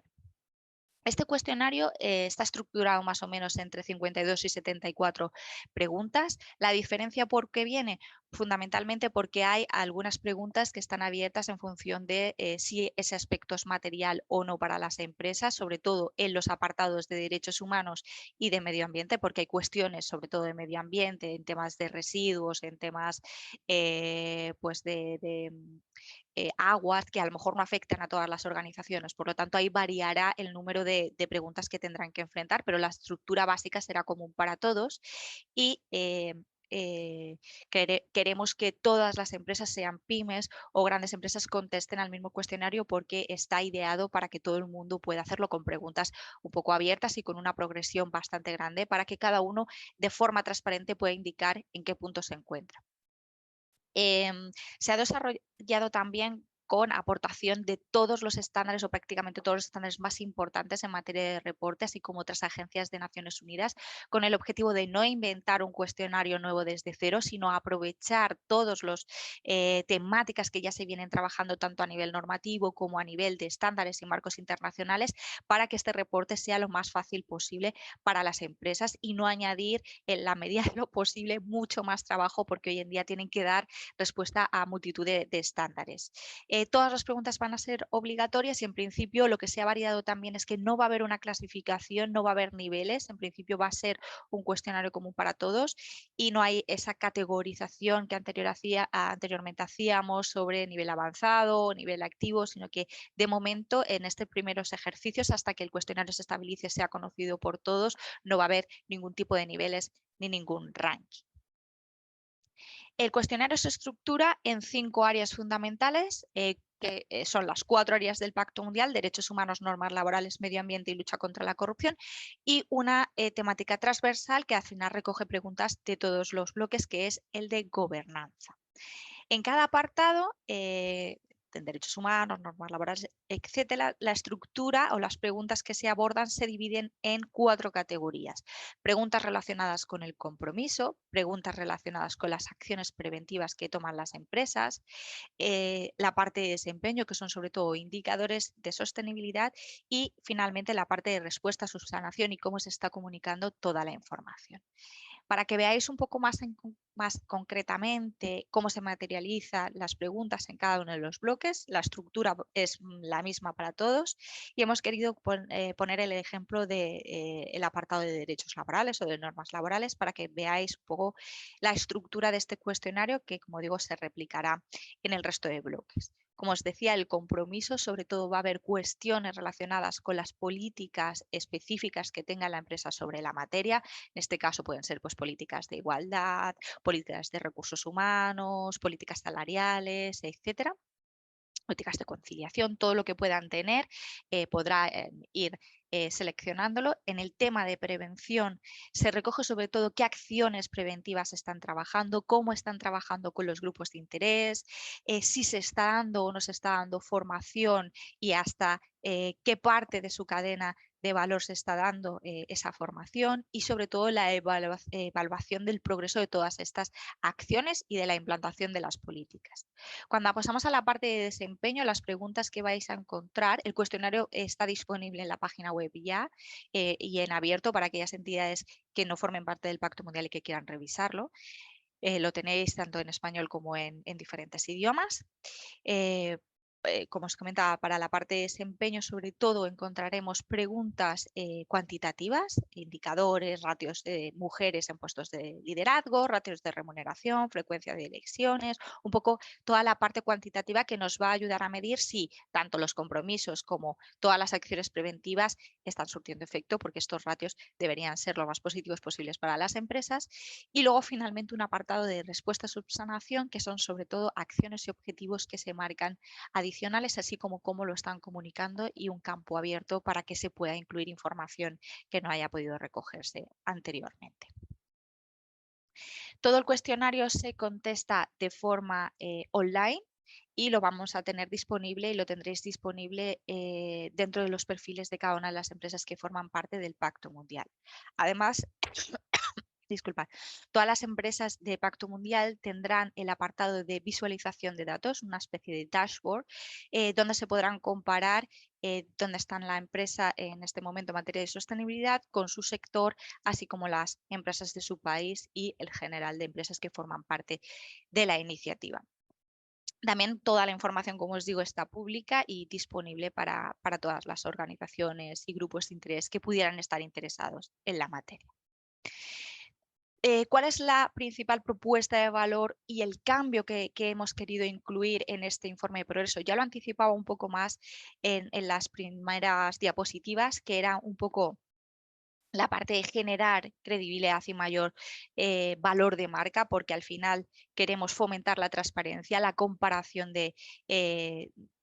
Este cuestionario está estructurado más o menos entre 52 y 74 preguntas. La diferencia por qué viene, fundamentalmente porque hay algunas preguntas que están abiertas en función de si ese aspecto es material o no para las empresas, sobre todo en los apartados de derechos humanos y de medio ambiente, porque hay cuestiones sobre todo de medio ambiente, en temas de residuos, en temas pues de aguas que a lo mejor no afectan a todas las organizaciones. Por lo tanto, ahí variará el número de preguntas que tendrán que enfrentar, pero la estructura básica será común para todos y queremos que todas las empresas, sean pymes o grandes empresas, contesten al mismo cuestionario, porque está ideado para que todo el mundo pueda hacerlo con preguntas un poco abiertas y con una progresión bastante grande, para que cada uno de forma transparente pueda indicar en qué punto se encuentra. Se ha desarrollado también con aportación de todos los estándares o prácticamente todos los estándares más importantes en materia de reporte, así como otras agencias de Naciones Unidas, con el objetivo de no inventar un cuestionario nuevo desde cero, sino aprovechar todas las temáticas que ya se vienen trabajando tanto a nivel normativo como a nivel de estándares y marcos internacionales, para que este reporte sea lo más fácil posible para las empresas y no añadir, en la medida de lo posible, mucho más trabajo, porque hoy en día tienen que dar respuesta a multitud de estándares. Todas las preguntas van a ser obligatorias y en principio lo que se ha variado también es que no va a haber una clasificación, no va a haber niveles, en principio va a ser un cuestionario común para todos y no hay esa categorización que anteriormente hacíamos sobre nivel avanzado o nivel activo, sino que de momento en estos primeros ejercicios, hasta que el cuestionario se estabilice, sea conocido por todos, no va a haber ningún tipo de niveles ni ningún ranking. El cuestionario se estructura en 5 áreas fundamentales, que son las 4 áreas del Pacto Mundial: derechos humanos, normas laborales, medio ambiente y lucha contra la corrupción, y una temática transversal que al final recoge preguntas de todos los bloques, que es el de gobernanza. En cada apartado, en derechos humanos, normas laborales, etcétera, la estructura o las preguntas que se abordan se dividen en 4 categorías: preguntas relacionadas con el compromiso, preguntas relacionadas con las acciones preventivas que toman las empresas, la parte de desempeño, que son sobre todo indicadores de sostenibilidad, y finalmente la parte de respuesta, subsanación y cómo se está comunicando toda la información. Para que veáis un poco más concretamente cómo se materializan las preguntas en cada uno de los bloques, la estructura es la misma para todos y hemos querido poner el ejemplo del apartado de derechos laborales o de normas laborales, para que veáis un poco la estructura de este cuestionario, que, como digo, se replicará en el resto de bloques. Como os decía, el compromiso, sobre todo va a haber cuestiones relacionadas con las políticas específicas que tenga la empresa sobre la materia. En este caso pueden ser pues políticas de igualdad, políticas de recursos humanos, políticas salariales, etcétera. Políticas de conciliación, todo lo que puedan tener, podrá ir seleccionándolo. En el tema de prevención se recoge sobre todo qué acciones preventivas están trabajando, cómo están trabajando con los grupos de interés, si se está dando o no se está dando formación y hasta qué parte de su cadena de valor se está dando esa formación, y sobre todo la evaluación del progreso de todas estas acciones y de la implantación de las políticas. Cuando pasamos a la parte de desempeño, las preguntas que vais a encontrar, el cuestionario está disponible en la página web ya y en abierto para aquellas entidades que no formen parte del Pacto Mundial y que quieran revisarlo. Lo tenéis tanto en español como en diferentes idiomas. como os comentaba, para la parte de desempeño, sobre todo encontraremos preguntas cuantitativas, indicadores, ratios de mujeres en puestos de liderazgo, ratios de remuneración, frecuencia de elecciones, un poco toda la parte cuantitativa que nos va a ayudar a medir si tanto los compromisos como todas las acciones preventivas están surtiendo efecto, porque estos ratios deberían ser lo más positivos posibles para las empresas. Y luego, finalmente, un apartado de respuesta a subsanación, que son sobre todo acciones y objetivos que se marcan adicionales, así como cómo lo están comunicando, y un campo abierto para que se pueda incluir información que no haya podido recogerse anteriormente. Todo el cuestionario se contesta de forma online y lo vamos a tener disponible y lo tendréis disponible dentro de los perfiles de cada una de las empresas que forman parte del Pacto Mundial. Además, disculpad, todas las empresas de Pacto Mundial tendrán el apartado de visualización de datos, una especie de dashboard, donde se podrán comparar dónde está la empresa en este momento en materia de sostenibilidad con su sector, así como las empresas de su país y el general de empresas que forman parte de la iniciativa. También toda la información, como os digo, está pública y disponible para todas las organizaciones y grupos de interés que pudieran estar interesados en la materia. ¿Cuál es la principal propuesta de valor y el cambio que hemos querido incluir en este informe de progreso? Ya lo anticipaba un poco más en las primeras diapositivas, que era un poco la parte de generar credibilidad y mayor valor de marca, porque al final queremos fomentar la transparencia, la comparación de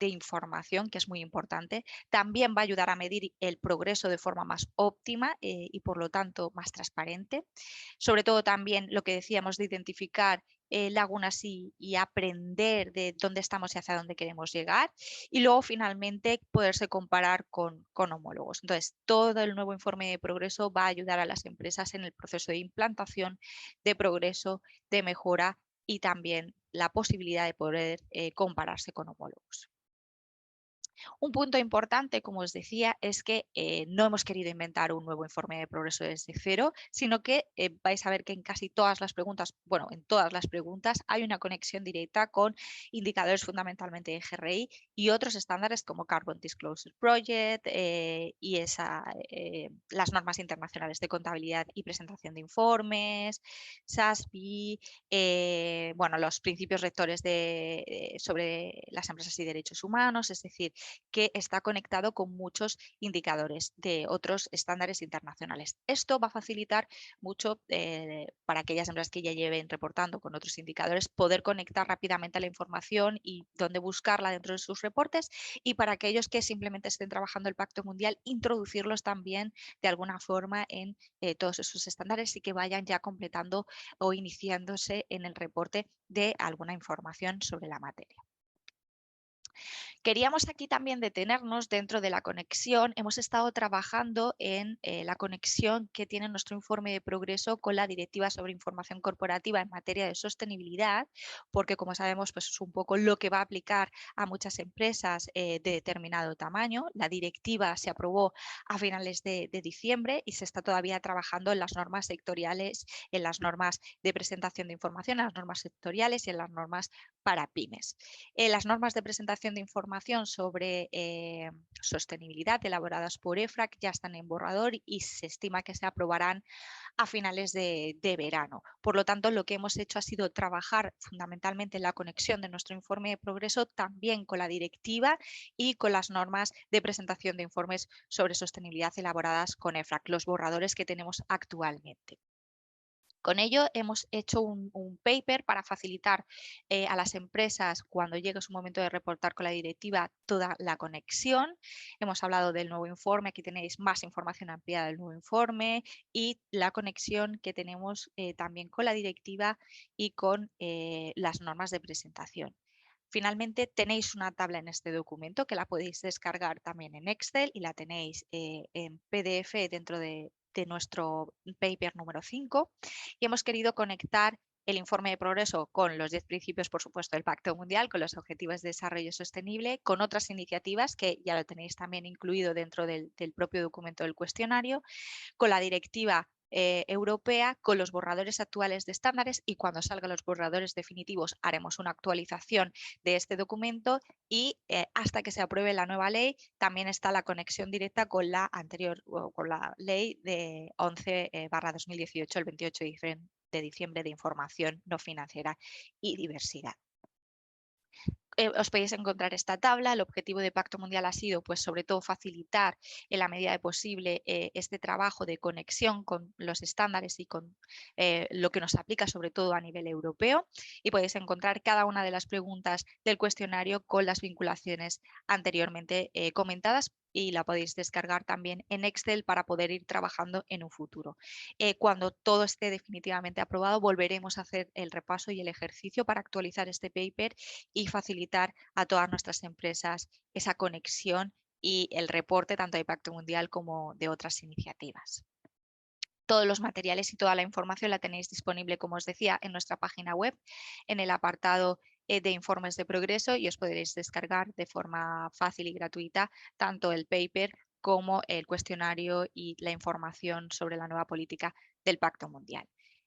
información, que es muy importante. También va a ayudar a medir el progreso de forma más óptima y por lo tanto más transparente. Sobre todo también lo que decíamos de identificar lagunas y aprender de dónde estamos y hacia dónde queremos llegar, y luego finalmente poderse comparar con homólogos. Entonces, todo el nuevo informe de progreso va a ayudar a las empresas en el proceso de implantación, de progreso, de mejora y también la posibilidad de poder compararse con homólogos. Un punto importante, como os decía, es que no hemos querido inventar un nuevo informe de progreso desde cero, sino que vais a ver que en casi todas las preguntas, bueno, en todas las preguntas hay una conexión directa con indicadores fundamentalmente de GRI y otros estándares como Carbon Disclosure Project y las normas internacionales de contabilidad y presentación de informes, SASB, bueno, los principios rectores sobre las empresas y derechos humanos, es decir, que está conectado con muchos indicadores de otros estándares internacionales. Esto va a facilitar mucho para aquellas empresas que ya lleven reportando con otros indicadores, poder conectar rápidamente a la información y dónde buscarla dentro de sus reportes, y para aquellos que simplemente estén trabajando el Pacto Mundial, introducirlos también de alguna forma en todos esos estándares y que vayan ya completando o iniciándose en el reporte de alguna información sobre la materia. Queríamos aquí también detenernos dentro de la conexión. Hemos estado trabajando en la conexión que tiene nuestro informe de progreso con la Directiva sobre Información Corporativa en materia de sostenibilidad, porque como sabemos, pues es un poco lo que va a aplicar a muchas empresas de determinado tamaño. La directiva se aprobó a finales de diciembre y se está todavía trabajando en las normas sectoriales, en las normas de presentación de información, en las normas sectoriales y en las normas para pymes. Las normas de presentación de información sobre sostenibilidad elaboradas por EFRAC ya están en borrador y se estima que se aprobarán a finales de verano. Por lo tanto, lo que hemos hecho ha sido trabajar fundamentalmente en la conexión de nuestro informe de progreso también con la directiva y con las normas de presentación de informes sobre sostenibilidad elaboradas con EFRAC, los borradores que tenemos actualmente. Con ello hemos hecho un paper para facilitar a las empresas, cuando llegue su momento de reportar con la directiva, toda la conexión. Hemos hablado del nuevo informe, aquí tenéis más información ampliada del nuevo informe y la conexión que tenemos también con la directiva y con las normas de presentación. Finalmente tenéis una tabla en este documento que la podéis descargar también en Excel y la tenéis en PDF dentro de nuestro paper número 5, y hemos querido conectar el informe de progreso con los 10 principios, por supuesto, del Pacto Mundial, con los Objetivos de Desarrollo Sostenible, con otras iniciativas que ya lo tenéis también incluido dentro del propio documento del cuestionario, con la directiva europea con los borradores actuales de estándares, y cuando salgan los borradores definitivos haremos una actualización de este documento y hasta que se apruebe la nueva ley también está la conexión directa con la anterior, con la ley de 11/2018, el 28 de diciembre de información no financiera y diversidad. Os podéis encontrar esta tabla. El objetivo de Pacto Mundial ha sido, pues, sobre todo facilitar en la medida de posible este trabajo de conexión con los estándares y con lo que nos aplica sobre todo a nivel europeo, y podéis encontrar cada una de las preguntas del cuestionario con las vinculaciones anteriormente comentadas, y la podéis descargar también en Excel para poder ir trabajando en un futuro. Cuando todo esté definitivamente aprobado, volveremos a hacer el repaso y el ejercicio para actualizar este paper y facilitar a todas nuestras empresas esa conexión y el reporte tanto de Pacto Mundial como de otras iniciativas. Todos los materiales y toda la información la tenéis disponible, como os decía, en nuestra página web, en el apartado de informes de progreso, y os podréis descargar de forma fácil y gratuita tanto el paper como el cuestionario y la información sobre la nueva política del Pacto Mundial.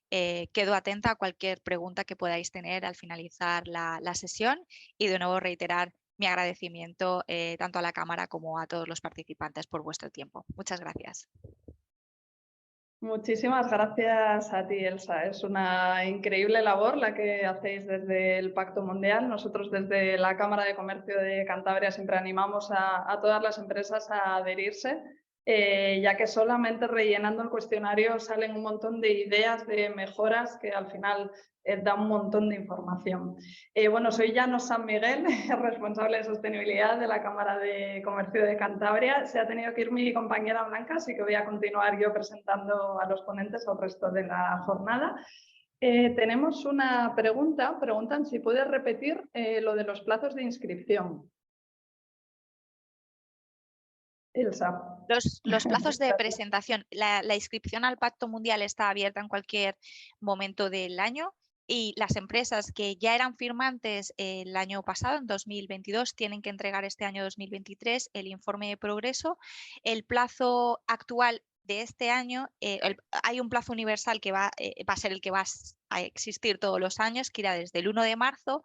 Quedo atenta a cualquier pregunta que podáis tener al finalizar la sesión, y de nuevo reiterar mi agradecimiento tanto a la Cámara como a todos los participantes por vuestro tiempo. Muchas gracias. Muchísimas gracias a ti, Elsa. Es una increíble labor la que hacéis desde el Pacto Mundial. Nosotros desde la Cámara de Comercio de Cantabria siempre animamos a todas las empresas a adherirse, ya que solamente rellenando el cuestionario salen un montón de ideas, de mejoras que al final dan un montón de información. Bueno, soy Llanos San Miguel, responsable de sostenibilidad de la Cámara de Comercio de Cantabria. Se ha tenido que ir mi compañera Blanca, así que voy a continuar yo presentando a los ponentes al resto de la jornada. Tenemos una pregunta. Preguntan si puedes repetir lo de los plazos de inscripción. Elsa. Los plazos de presentación. La inscripción al Pacto Mundial está abierta en cualquier momento del año, y las empresas que ya eran firmantes el año pasado, en 2022, tienen que entregar este año 2023 el informe de progreso. El plazo actual de este año, hay un plazo universal que va a ser el que va a existir todos los años, que irá desde el 1 de marzo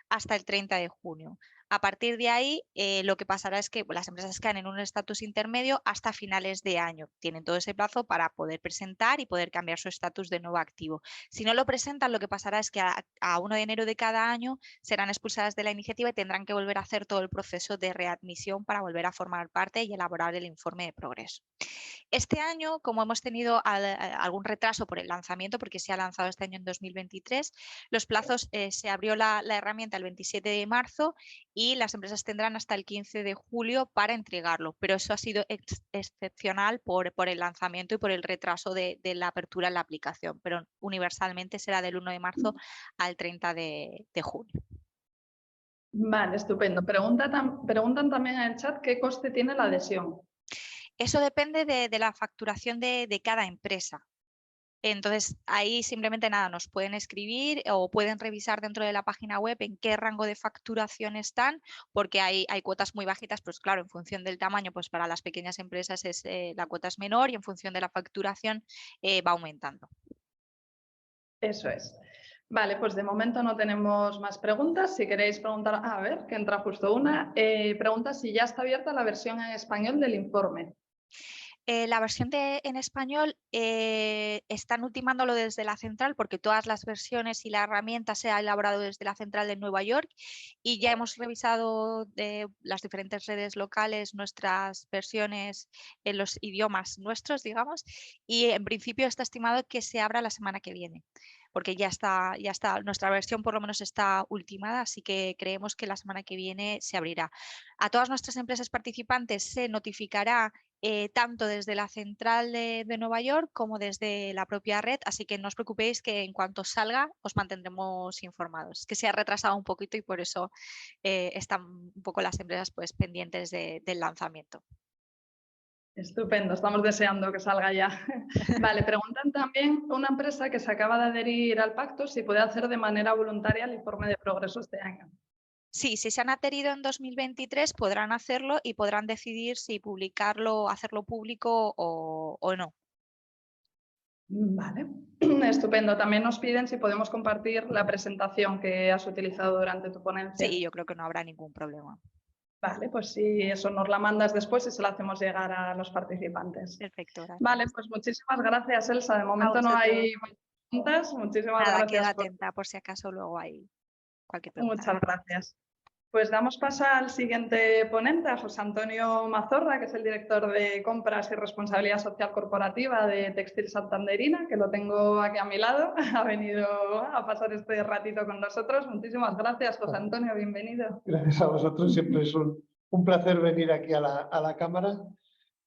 hasta el 30 de junio. A partir de ahí, lo que pasará es que las empresas quedan en un estatus intermedio hasta finales de año. Tienen todo ese plazo para poder presentar y poder cambiar su estatus de nuevo activo. Si no lo presentan, lo que pasará es que a 1 de enero de cada año serán expulsadas de la iniciativa y tendrán que volver a hacer todo el proceso de readmisión para volver a formar parte y elaborar el informe de progreso. Este año, como hemos tenido algún retraso por el lanzamiento, porque se ha lanzado este año en 2023, los plazos, se abrió la herramienta el 27 de marzo y las empresas tendrán hasta el 15 de julio para entregarlo, pero eso ha sido excepcional por el lanzamiento y por el retraso de la apertura en la aplicación, pero universalmente será del 1 de marzo al 30 de junio. Vale, estupendo. Preguntan también en el chat qué coste tiene la adhesión. Eso depende de la facturación de cada empresa. Entonces, ahí simplemente nada, nos pueden escribir o pueden revisar dentro de la página web en qué rango de facturación están, porque hay cuotas muy bajitas, pues claro, en función del tamaño, pues para las pequeñas empresas la cuota es menor, y en función de la facturación va aumentando. Eso es. Vale, pues de momento no tenemos más preguntas. Si queréis preguntar, a ver, que entra justo una. Pregunta si ya está abierta la versión en español del informe. La versión en español están ultimándolo desde la central, porque todas las versiones y la herramienta se ha elaborado desde la central de Nueva York, y ya hemos revisado de las diferentes redes locales nuestras versiones en los idiomas nuestros, digamos, y en principio está estimado que se abra la semana que viene, porque ya está, nuestra versión por lo menos está ultimada, así que creemos que la semana que viene se abrirá. A todas nuestras empresas participantes se notificará tanto desde la central de Nueva York como desde la propia red, así que no os preocupéis, que en cuanto salga os mantendremos informados. Que se ha retrasado un poquito y por eso están un poco las empresas pues pendientes del lanzamiento. Estupendo, estamos deseando que salga ya. Vale, preguntan también una empresa que se acaba de adherir al pacto si puede hacer de manera voluntaria el informe de progreso este año. Sí, si se han adherido en 2023 podrán hacerlo y podrán decidir si publicarlo, hacerlo público o no. Vale, estupendo. También nos piden si podemos compartir la presentación que has utilizado durante tu ponencia. Sí, yo creo que no habrá ningún problema. Vale, pues si eso nos la mandas después y se la hacemos llegar a los participantes. Perfecto, gracias. Vale, pues muchísimas gracias, Elsa. De momento no hay preguntas. Muchísimas Nada, gracias. queda atenta por si acaso luego hay cualquier pregunta. Muchas gracias. Pues damos paso al siguiente ponente, a José Antonio Mazorra, que es el director de Compras y Responsabilidad Social Corporativa de Textil Santanderina, que lo tengo aquí a mi lado. Ha venido a pasar este ratito con nosotros. Muchísimas gracias, José Antonio. Bienvenido. Gracias a vosotros. Siempre es un placer venir aquí a la cámara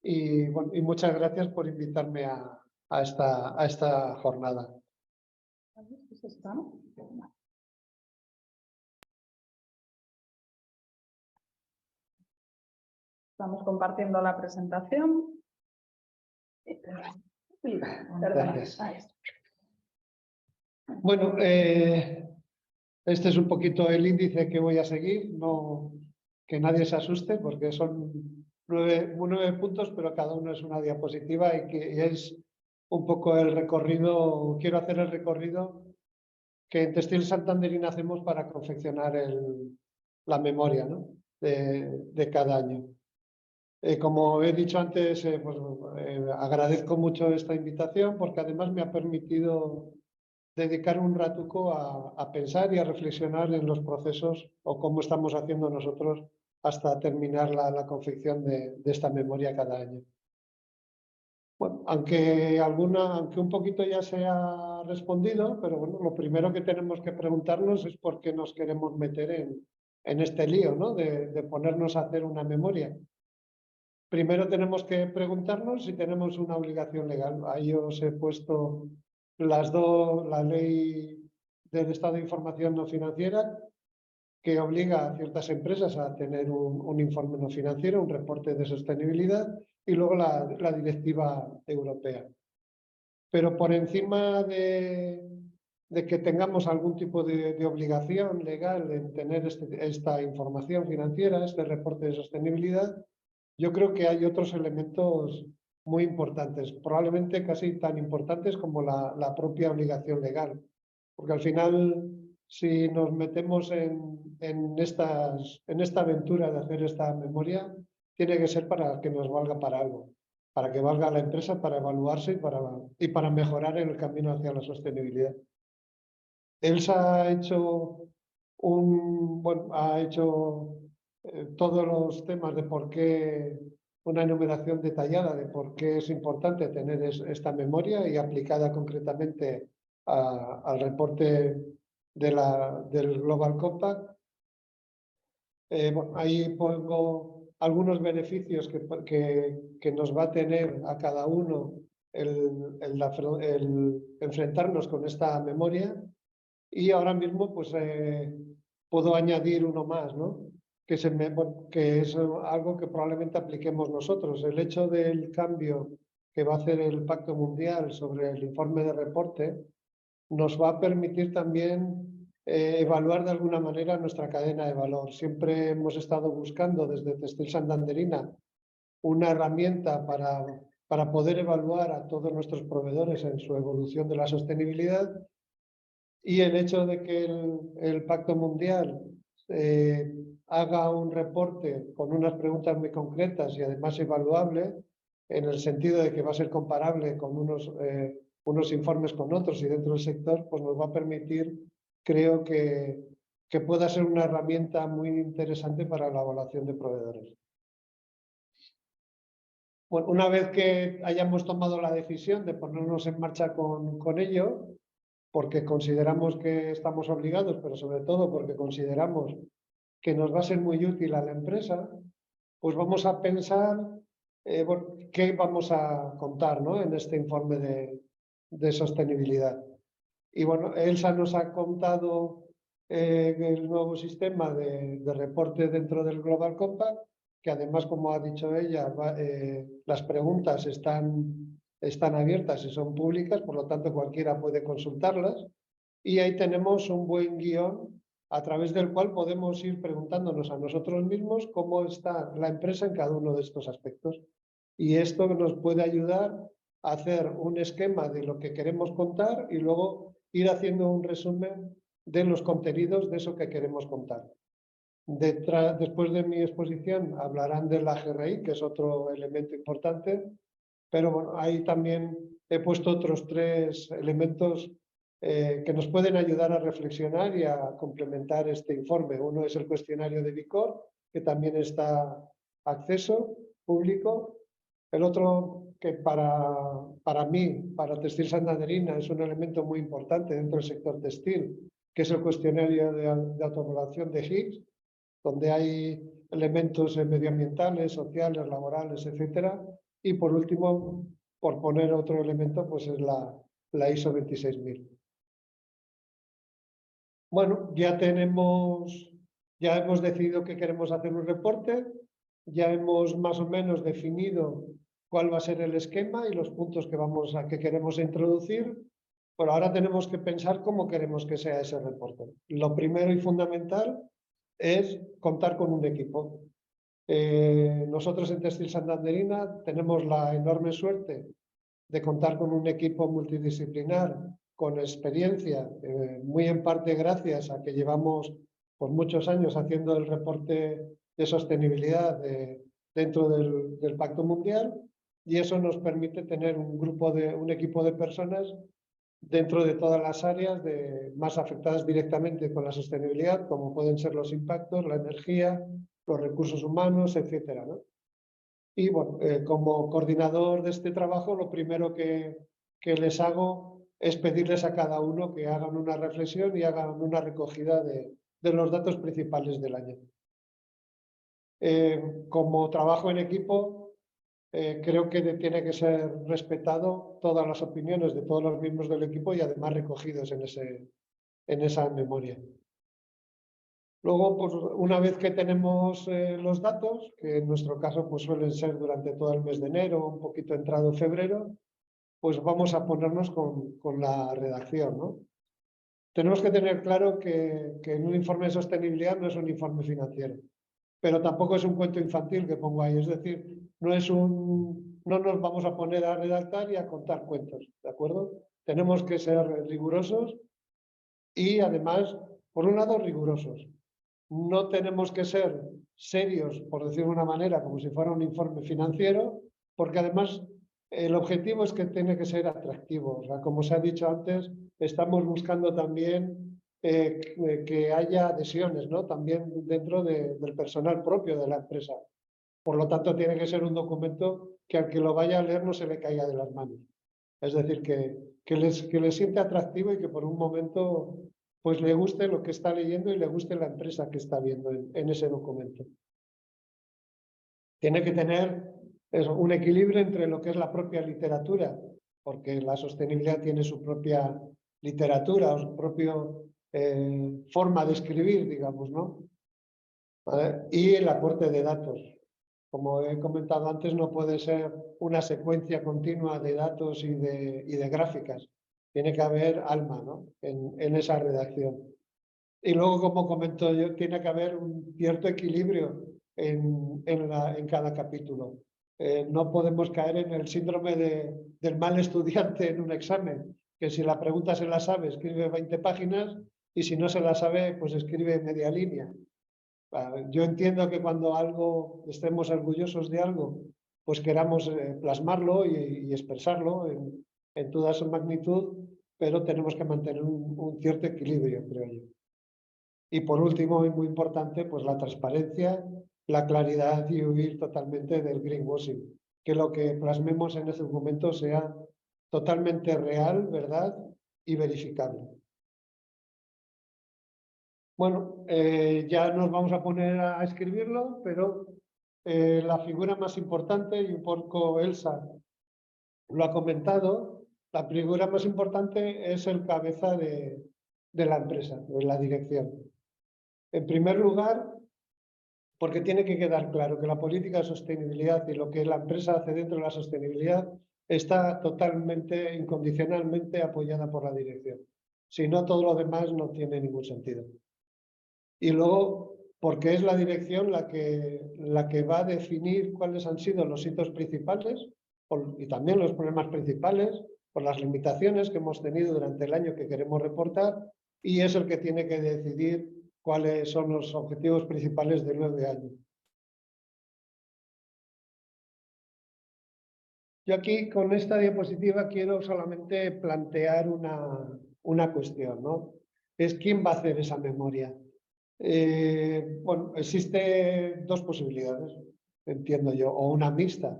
y, bueno, y muchas gracias por invitarme a esta jornada. Estamos compartiendo la presentación. Gracias. Bueno, este es un poquito el índice que voy a seguir. No, que nadie se asuste porque son 9 puntos, pero cada uno es una diapositiva y es un poco el recorrido. Quiero hacer el recorrido que en Textil Santanderina hacemos para confeccionar la memoria, ¿no? de cada año. Como he dicho antes, agradezco mucho esta invitación porque además me ha permitido dedicar un ratuco a pensar y a reflexionar en los procesos o cómo estamos haciendo nosotros hasta terminar la confección de esta memoria cada año. Bueno, aunque un poquito ya se ha respondido, pero bueno, lo primero que tenemos que preguntarnos es por qué nos queremos meter en este lío, ¿no? de ponernos a hacer una memoria. Primero tenemos que preguntarnos si tenemos una obligación legal. Ahí os he puesto la ley del Estado de Información No Financiera, que obliga a ciertas empresas a tener un informe no financiero, un reporte de sostenibilidad, y luego la directiva europea. Pero por encima de que tengamos algún tipo de obligación legal en tener esta información financiera, este reporte de sostenibilidad, yo creo que hay otros elementos muy importantes, probablemente casi tan importantes como la propia obligación legal. Porque al final, si nos metemos en esta aventura de hacer esta memoria, tiene que ser para que nos valga para algo, para que valga a la empresa, para evaluarse y para mejorar en el camino hacia la sostenibilidad. Elsa ha hecho todos los temas de por qué, una enumeración detallada de por qué es importante tener esta memoria y aplicada concretamente al reporte del Global Compact. Ahí pongo algunos beneficios que nos va a tener a cada uno el enfrentarnos con esta memoria. Y ahora mismo pues puedo añadir uno más, ¿no? Que es algo que probablemente apliquemos nosotros. El hecho del cambio que va a hacer el Pacto Mundial sobre el informe de reporte nos va a permitir también evaluar de alguna manera nuestra cadena de valor. Siempre hemos estado buscando desde Textil Santanderina una herramienta para poder evaluar a todos nuestros proveedores en su evolución de la sostenibilidad. Y el hecho de que el Pacto Mundial haga un reporte con unas preguntas muy concretas y además evaluable, en el sentido de que va a ser comparable con unos informes con otros y dentro del sector, pues nos va a permitir, creo que pueda ser una herramienta muy interesante para la evaluación de proveedores. Bueno, una vez que hayamos tomado la decisión de ponernos en marcha con ello, porque consideramos que estamos obligados, pero sobre todo porque consideramos que nos va a ser muy útil a la empresa, pues vamos a pensar qué vamos a contar, ¿no? En este informe de sostenibilidad. Y bueno, Elsa nos ha contado el nuevo sistema de reporte dentro del Global Compact, que además, como ha dicho ella, las preguntas están abiertas y son públicas, por lo tanto cualquiera puede consultarlas. Y ahí tenemos un buen guión a través del cual podemos ir preguntándonos a nosotros mismos cómo está la empresa en cada uno de estos aspectos. Y esto nos puede ayudar hacer un esquema de lo que queremos contar y luego ir haciendo un resumen de los contenidos de eso que queremos contar. Después de mi exposición hablarán de la GRI, que es otro elemento importante, pero bueno, ahí también he puesto otros 3 elementos que nos pueden ayudar a reflexionar y a complementar este informe. Uno es el cuestionario de Vicor, que también está a acceso público. El otro, que para mí, para Textil Santanderina, es un elemento muy importante dentro del sector textil, que es el cuestionario de autoevaluación de Higgs, donde hay elementos medioambientales, sociales, laborales, etcétera. Y por último, por poner otro elemento, pues es la ISO 26000. Bueno, ya hemos decidido que queremos hacer un reporte, ya hemos más o menos definido cuál va a ser el esquema y los puntos que queremos introducir, pero ahora tenemos que pensar cómo queremos que sea ese reporte. Lo primero y fundamental es contar con un equipo. Nosotros en Textil Santanderina tenemos la enorme suerte de contar con un equipo multidisciplinar con experiencia, muy en parte gracias a que llevamos por muchos años haciendo el reporte de sostenibilidad dentro del Pacto Mundial, y eso nos permite tener un equipo de personas dentro de todas las áreas más afectadas directamente con la sostenibilidad, como pueden ser los impactos, la energía, los recursos humanos, etcétera, ¿no? Y bueno, como coordinador de este trabajo, lo primero que les hago es pedirles a cada uno que hagan una reflexión y hagan una recogida de los datos principales del año. Como trabajo en equipo, creo que tiene que ser respetado todas las opiniones de todos los miembros del equipo y además recogidos en esa memoria. Luego, pues, una vez que tenemos los datos, que en nuestro caso pues, suelen ser durante todo el mes de enero, un poquito entrado febrero, pues vamos a ponernos con la redacción, ¿no? Tenemos que tener claro que un informe de sostenibilidad no es un informe financiero, pero tampoco es un cuento infantil que pongo ahí. Es decir, no nos vamos a poner a redactar y a contar cuentos, ¿de acuerdo? Tenemos que ser rigurosos y además, por un lado, rigurosos. No tenemos que ser serios, por decirlo de una manera, como si fuera un informe financiero, porque además el objetivo es que tiene que ser atractivo. O sea, como se ha dicho antes, estamos buscando también que haya adhesiones, ¿no? También dentro del personal propio de la empresa. Por lo tanto, tiene que ser un documento que al que lo vaya a leer no se le caiga de las manos. Es decir, que les siente atractivo y que por un momento pues le guste lo que está leyendo y le guste la empresa que está viendo en ese documento. Tiene que tener un equilibrio entre lo que es la propia literatura, porque la sostenibilidad tiene su propia literatura, su propia forma de escribir, digamos, ¿no? ¿Vale? Y el aporte de datos. Como he comentado antes, no puede ser una secuencia continua de datos y de gráficas. Tiene que haber alma, ¿no? en esa redacción. Y luego, como comento yo, tiene que haber un cierto equilibrio en cada capítulo. No podemos caer en el síndrome del mal estudiante en un examen, que si la pregunta se la sabe, escribe 20 páginas y si no se la sabe, pues escribe media línea. Yo entiendo que cuando estemos orgullosos de algo, pues queramos plasmarlo y expresarlo en toda su magnitud, pero tenemos que mantener un cierto equilibrio, creo yo. Y por último, y muy importante, pues la transparencia, la claridad y huir totalmente del greenwashing, que lo que plasmemos en ese documento sea totalmente real, verdad y verificable. Bueno, ya nos vamos a poner a escribirlo, pero la figura más importante, y un poco Elsa lo ha comentado, la figura más importante es el cabeza de la empresa, de la dirección. En primer lugar, porque tiene que quedar claro que la política de sostenibilidad y lo que la empresa hace dentro de la sostenibilidad está totalmente, incondicionalmente apoyada por la dirección. Si no, todo lo demás no tiene ningún sentido. Y luego, porque es la dirección la que va a definir cuáles han sido los hitos principales y también los problemas principales, por las limitaciones que hemos tenido durante el año que queremos reportar, y es el que tiene que decidir cuáles son los objetivos principales del 9 año. Yo aquí con esta diapositiva quiero solamente plantear una cuestión, ¿no? Es quién va a hacer esa memoria. Bueno, existen dos posibilidades, entiendo yo, o una mixta.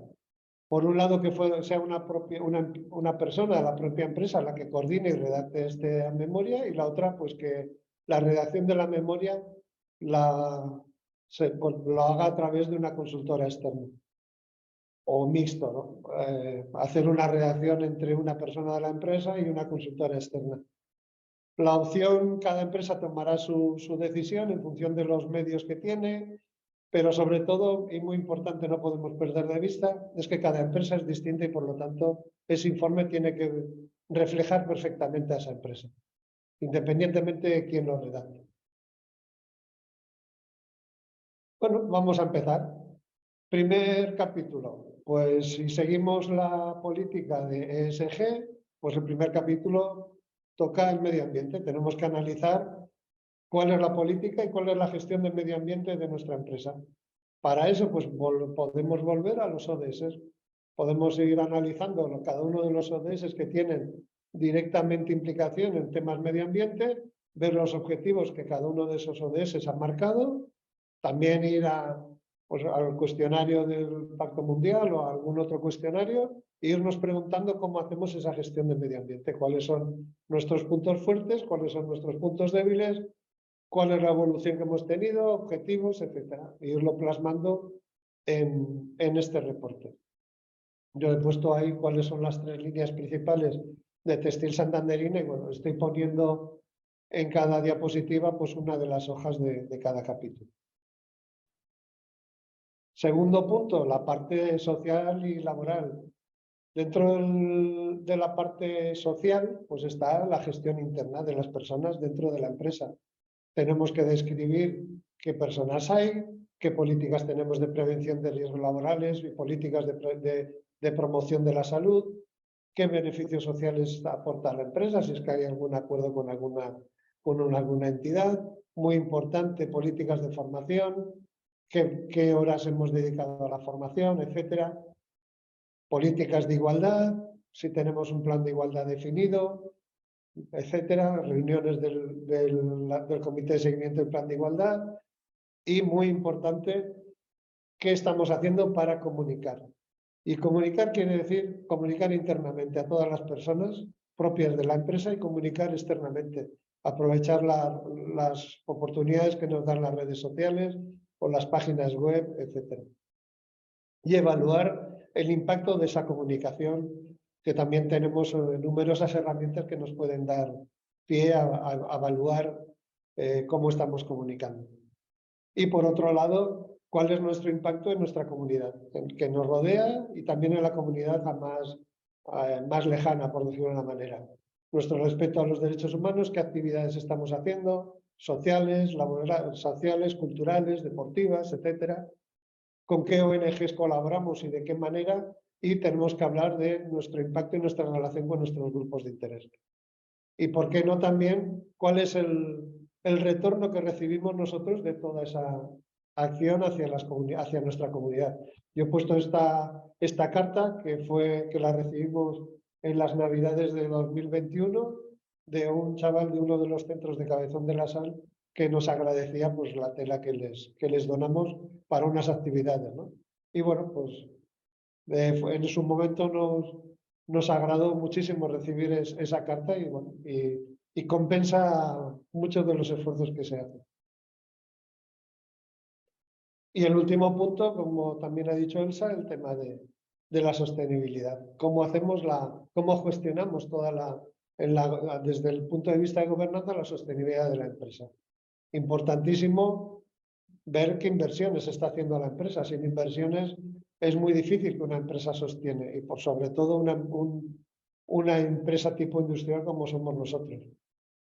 Por un lado, que sea una persona de la propia empresa la que coordine y redacte esta memoria, y la otra, pues que la redacción de la memoria lo haga a través de una consultora externa. O mixto, ¿no? Hacer una redacción entre una persona de la empresa y una consultora externa. La opción, cada empresa tomará su decisión en función de los medios que tiene, pero sobre todo, y muy importante, no podemos perder de vista, es que cada empresa es distinta y por lo tanto ese informe tiene que reflejar perfectamente a esa empresa, independientemente de quién lo redacte. Bueno, vamos a empezar. Primer capítulo. Pues si seguimos la política de ESG, pues el primer capítulo toca el medio ambiente. Tenemos que analizar cuál es la política y cuál es la gestión del medio ambiente de nuestra empresa. Para eso, pues podemos volver a los ODS. Podemos ir analizando cada uno de los ODS que tienen directamente implicación en temas medio ambiente, ver los objetivos que cada uno de esos ODS ha marcado, también ir al cuestionario del Pacto Mundial o a algún otro cuestionario e irnos preguntando cómo hacemos esa gestión del medio ambiente, cuáles son nuestros puntos fuertes, cuáles son nuestros puntos débiles, cuál es la evolución que hemos tenido, objetivos, etcétera, e irlo plasmando en este reporte. Yo he puesto ahí cuáles son las 3 líneas principales de Textil Santanderina y bueno, estoy poniendo en cada diapositiva pues una de las hojas de cada capítulo. Segundo punto, la parte social y laboral. Dentro de la parte social, pues está la gestión interna de las personas dentro de la empresa. Tenemos que describir qué personas hay, qué políticas tenemos de prevención de riesgos laborales y políticas de promoción de la salud, qué beneficios sociales aporta la empresa, si es que hay algún acuerdo con alguna entidad. Muy importante, políticas de formación, qué horas hemos dedicado a la formación, etcétera. Políticas de igualdad, si tenemos un plan de igualdad definido, etcétera. Reuniones del Comité de Seguimiento del Plan de Igualdad. Y muy importante, qué estamos haciendo para comunicar. Y comunicar quiere decir comunicar internamente a todas las personas propias de la empresa y comunicar externamente. Aprovechar las oportunidades que nos dan las redes sociales o las páginas web, etcétera. Y evaluar el impacto de esa comunicación, que también tenemos numerosas herramientas que nos pueden dar pie a evaluar cómo estamos comunicando. Y por otro lado, cuál es nuestro impacto en nuestra comunidad, que nos rodea y también en la comunidad más lejana, por decirlo de una manera. Nuestro respeto a los derechos humanos, qué actividades estamos haciendo, sociales, laborales, sociales, culturales, deportivas, etcétera. Con qué ONGs colaboramos y de qué manera, y tenemos que hablar de nuestro impacto y nuestra relación con nuestros grupos de interés. Y por qué no también, cuál es el retorno que recibimos nosotros de toda esa acción hacia nuestra comunidad. Yo he puesto esta carta que la recibimos en las Navidades de 2021 de un chaval de uno de los centros de Cabezón de la Sal que nos agradecía pues la tela que les donamos para unas actividades, ¿no? Y bueno, pues en su momento nos agradó muchísimo recibir esa carta y bueno, y compensa muchos de los esfuerzos que se hacen. Y el último punto, como también ha dicho Elsa, el tema de la sostenibilidad. Cómo gestionamos desde el punto de vista de gobernanza la sostenibilidad de la empresa. Importantísimo ver qué inversiones está haciendo la empresa. Sin inversiones es muy difícil que una empresa sostiene y por sobre todo una empresa tipo industrial como somos nosotros.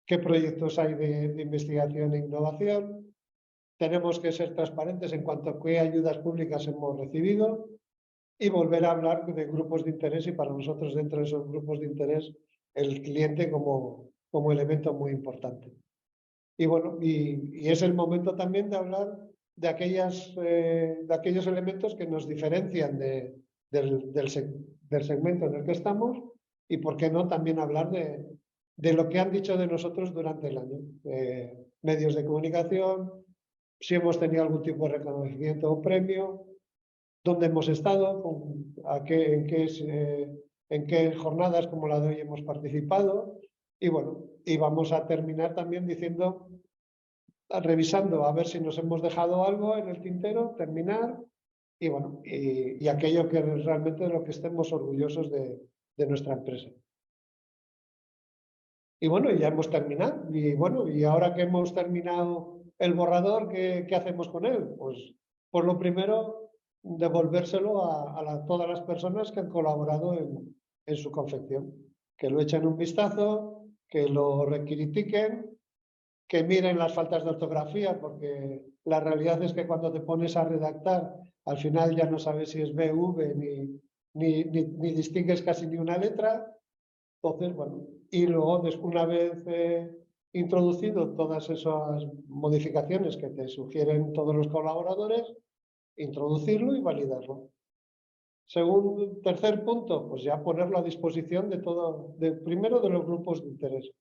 ¿Qué proyectos hay de investigación e innovación? Tenemos que ser transparentes en cuanto a qué ayudas públicas hemos recibido, y volver a hablar de grupos de interés, y para nosotros dentro de esos grupos de interés el cliente como elemento muy importante. Y bueno, y es el momento también de hablar de aquellos elementos que nos diferencian del segmento en el que estamos, y por qué no también hablar de lo que han dicho de nosotros durante el año. Medios de comunicación, si hemos tenido algún tipo de reconocimiento o premio, dónde hemos estado, en qué jornadas como la de hoy hemos participado. Y bueno, y vamos a terminar también revisando a ver si nos hemos dejado algo en el tintero, terminar, y bueno, y aquello que realmente de lo que estemos orgullosos de nuestra empresa. Y bueno, ya hemos terminado. Y bueno, y ahora que hemos terminado el borrador, ¿qué hacemos con él? Pues lo primero, devolvérselo a todas las personas que han colaborado en su confección. Que lo echen un vistazo, que lo recritiquen, que miren las faltas de ortografía, porque la realidad es que cuando te pones a redactar, al final ya no sabes si es BV ni distingues casi ni una letra. Entonces, bueno, y luego, una vez introducido todas esas modificaciones que te sugieren todos los colaboradores, introducirlo y validarlo. Tercer punto, pues ya ponerlo a disposición primero de los grupos de interés.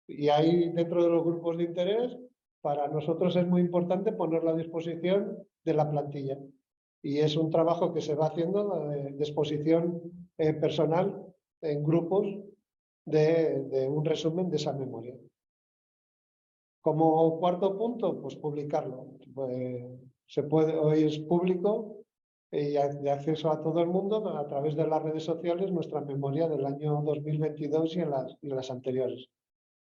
Y ahí, dentro de los grupos de interés, para nosotros es muy importante ponerlo a disposición de la plantilla. Y es un trabajo que se va haciendo de exposición personal en grupos de un resumen de esa memoria. Como cuarto punto, pues publicarlo. Hoy es público y de acceso a todo el mundo a través de las redes sociales, nuestra memoria del año 2022 y en las anteriores.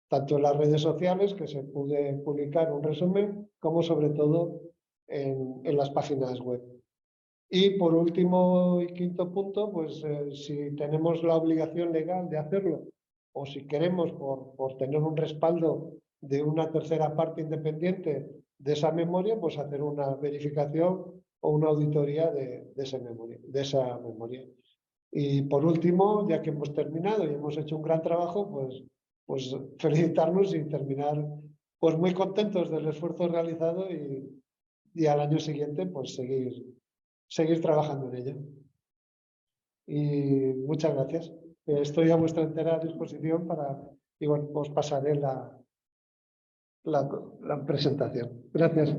Tanto en las redes sociales, que se puede publicar un resumen, como sobre todo en las páginas web. Y por último y quinto punto, pues si tenemos la obligación legal de hacerlo, o si queremos, por tener un respaldo de una tercera parte independiente de esa memoria, pues hacer una verificación o una auditoría de esa memoria. Y por último, ya que hemos terminado y hemos hecho un gran trabajo, pues felicitarnos y terminar pues muy contentos del esfuerzo realizado, y al año siguiente pues seguir trabajando en ello. Y muchas gracias. Estoy a vuestra entera disposición y bueno, os pasaré la presentación. Gracias.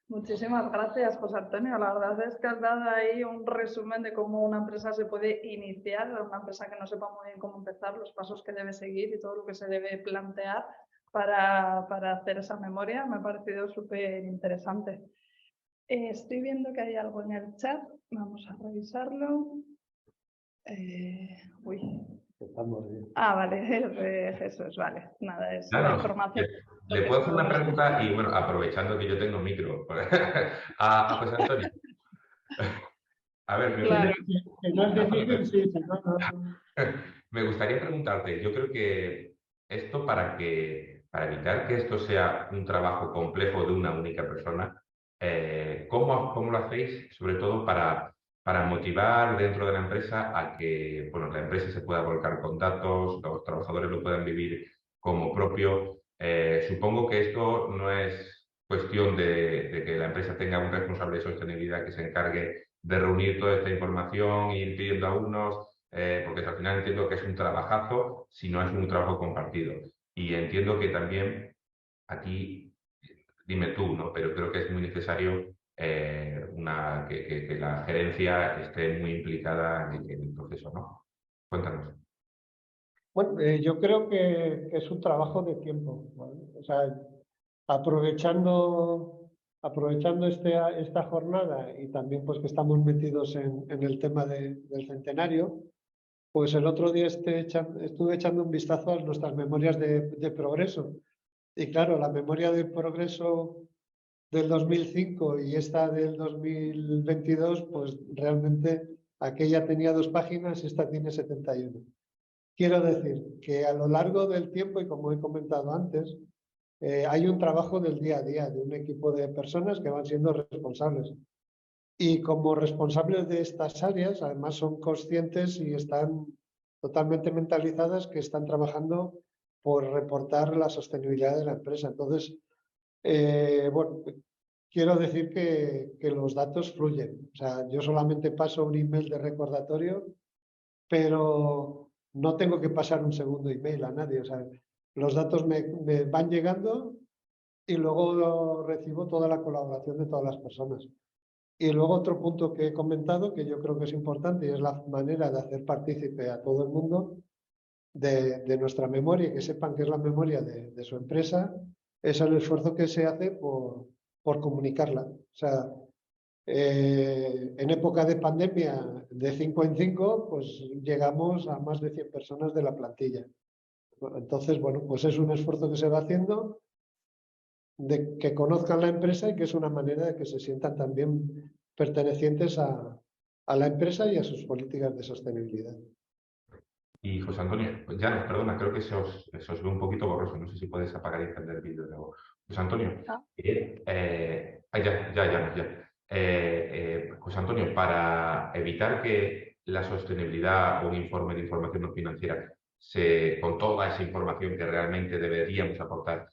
Muchísimas gracias, José Antonio. La verdad es que has dado ahí un resumen de cómo una empresa se puede iniciar, una empresa que no sepa muy bien cómo empezar, los pasos que debe seguir y todo lo que se debe plantear para hacer esa memoria. Me ha parecido súper interesante. Estoy viendo que hay algo en el chat. Vamos a revisarlo. Vale, Jesús, vale. Nada, es la información. Le puedo hacer una pregunta y, bueno, aprovechando que yo tengo micro, a José Antonio. A ver, me gustaría preguntarte, yo creo que esto para evitar que esto sea un trabajo complejo de una única persona, ¿cómo lo hacéis? Sobre todo para motivar dentro de la empresa a que, bueno, la empresa se pueda volcar con datos, los trabajadores lo puedan vivir como propio. Supongo que esto no es cuestión de que la empresa tenga un responsable de sostenibilidad que se encargue de reunir toda esta información e ir pidiendo a unos, porque al final entiendo que es un trabajazo, si no es un trabajo compartido. Y entiendo que también aquí, dime tú, ¿no? Pero creo que es muy necesario que la gerencia esté muy implicada en el proceso, ¿no? Cuéntanos. Bueno, yo creo que es un trabajo de tiempo, ¿vale? O sea, aprovechando esta jornada, y también pues que estamos metidos en el tema del centenario, pues el otro día estuve echando un vistazo a nuestras memorias de progreso. Y claro, la memoria de progreso del 2005 y esta del 2022, pues realmente aquella tenía 2 páginas y esta tiene 71. Quiero decir que a lo largo del tiempo, y como he comentado antes, hay un trabajo del día a día de un equipo de personas que van siendo responsables. Y como responsables de estas áreas, además son conscientes y están totalmente mentalizadas que están trabajando por reportar la sostenibilidad de la empresa. Entonces, bueno, quiero decir que los datos fluyen. O sea, yo solamente paso un email de recordatorio, pero no tengo que pasar un segundo email a nadie. O sea, los datos me van llegando y luego recibo toda la colaboración de todas las personas. Y luego otro punto que he comentado, que yo creo que es importante, y es la manera de hacer partícipe a todo el mundo de nuestra memoria, y que sepan que es la memoria de su empresa, es el esfuerzo que se hace por comunicarla. O sea, en época de pandemia, de 5 en 5, pues llegamos a más de 100 personas de la plantilla. Entonces, bueno, pues es un esfuerzo que se va haciendo, de que conozcan la empresa y que es una manera de que se sientan también pertenecientes a la empresa y a sus políticas de sostenibilidad. Y José Antonio, pues ya, perdona, creo que se os ve un poquito borroso, no sé si puedes apagar y encender el vídeo de nuevo. José Antonio, José Antonio, para evitar que la sostenibilidad o un informe de información no financiera, con toda esa información que realmente deberíamos aportar,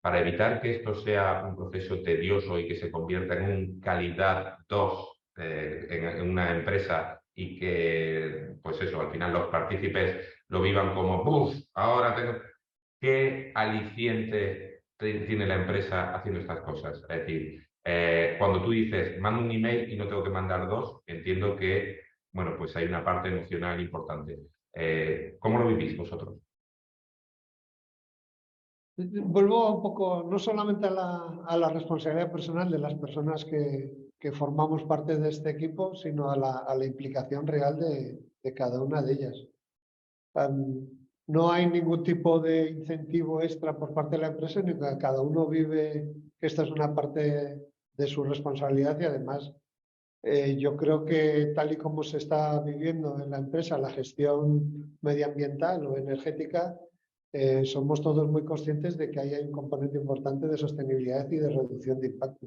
para evitar que esto sea un proceso tedioso y que se convierta en un calidad 2 en una empresa y que, pues eso, al final los partícipes lo vivan como, ¡buf! Ahora tengo... ¿Qué aliciente tiene la empresa haciendo estas cosas? Es decir, cuando tú dices, mando un email y no tengo que mandar 2, entiendo que, bueno, pues hay una parte emocional importante. ¿Cómo lo vivís vosotros? Vuelvo un poco, no solamente a la responsabilidad personal de las personas que formamos parte de este equipo, sino a la implicación real de cada una de ellas. No hay ningún tipo de incentivo extra por parte de la empresa, ni que cada uno vive que esta es una parte de su responsabilidad y además yo creo que tal y como se está viviendo en la empresa la gestión medioambiental o energética, somos todos muy conscientes de que ahí hay un componente importante de sostenibilidad y de reducción de impacto.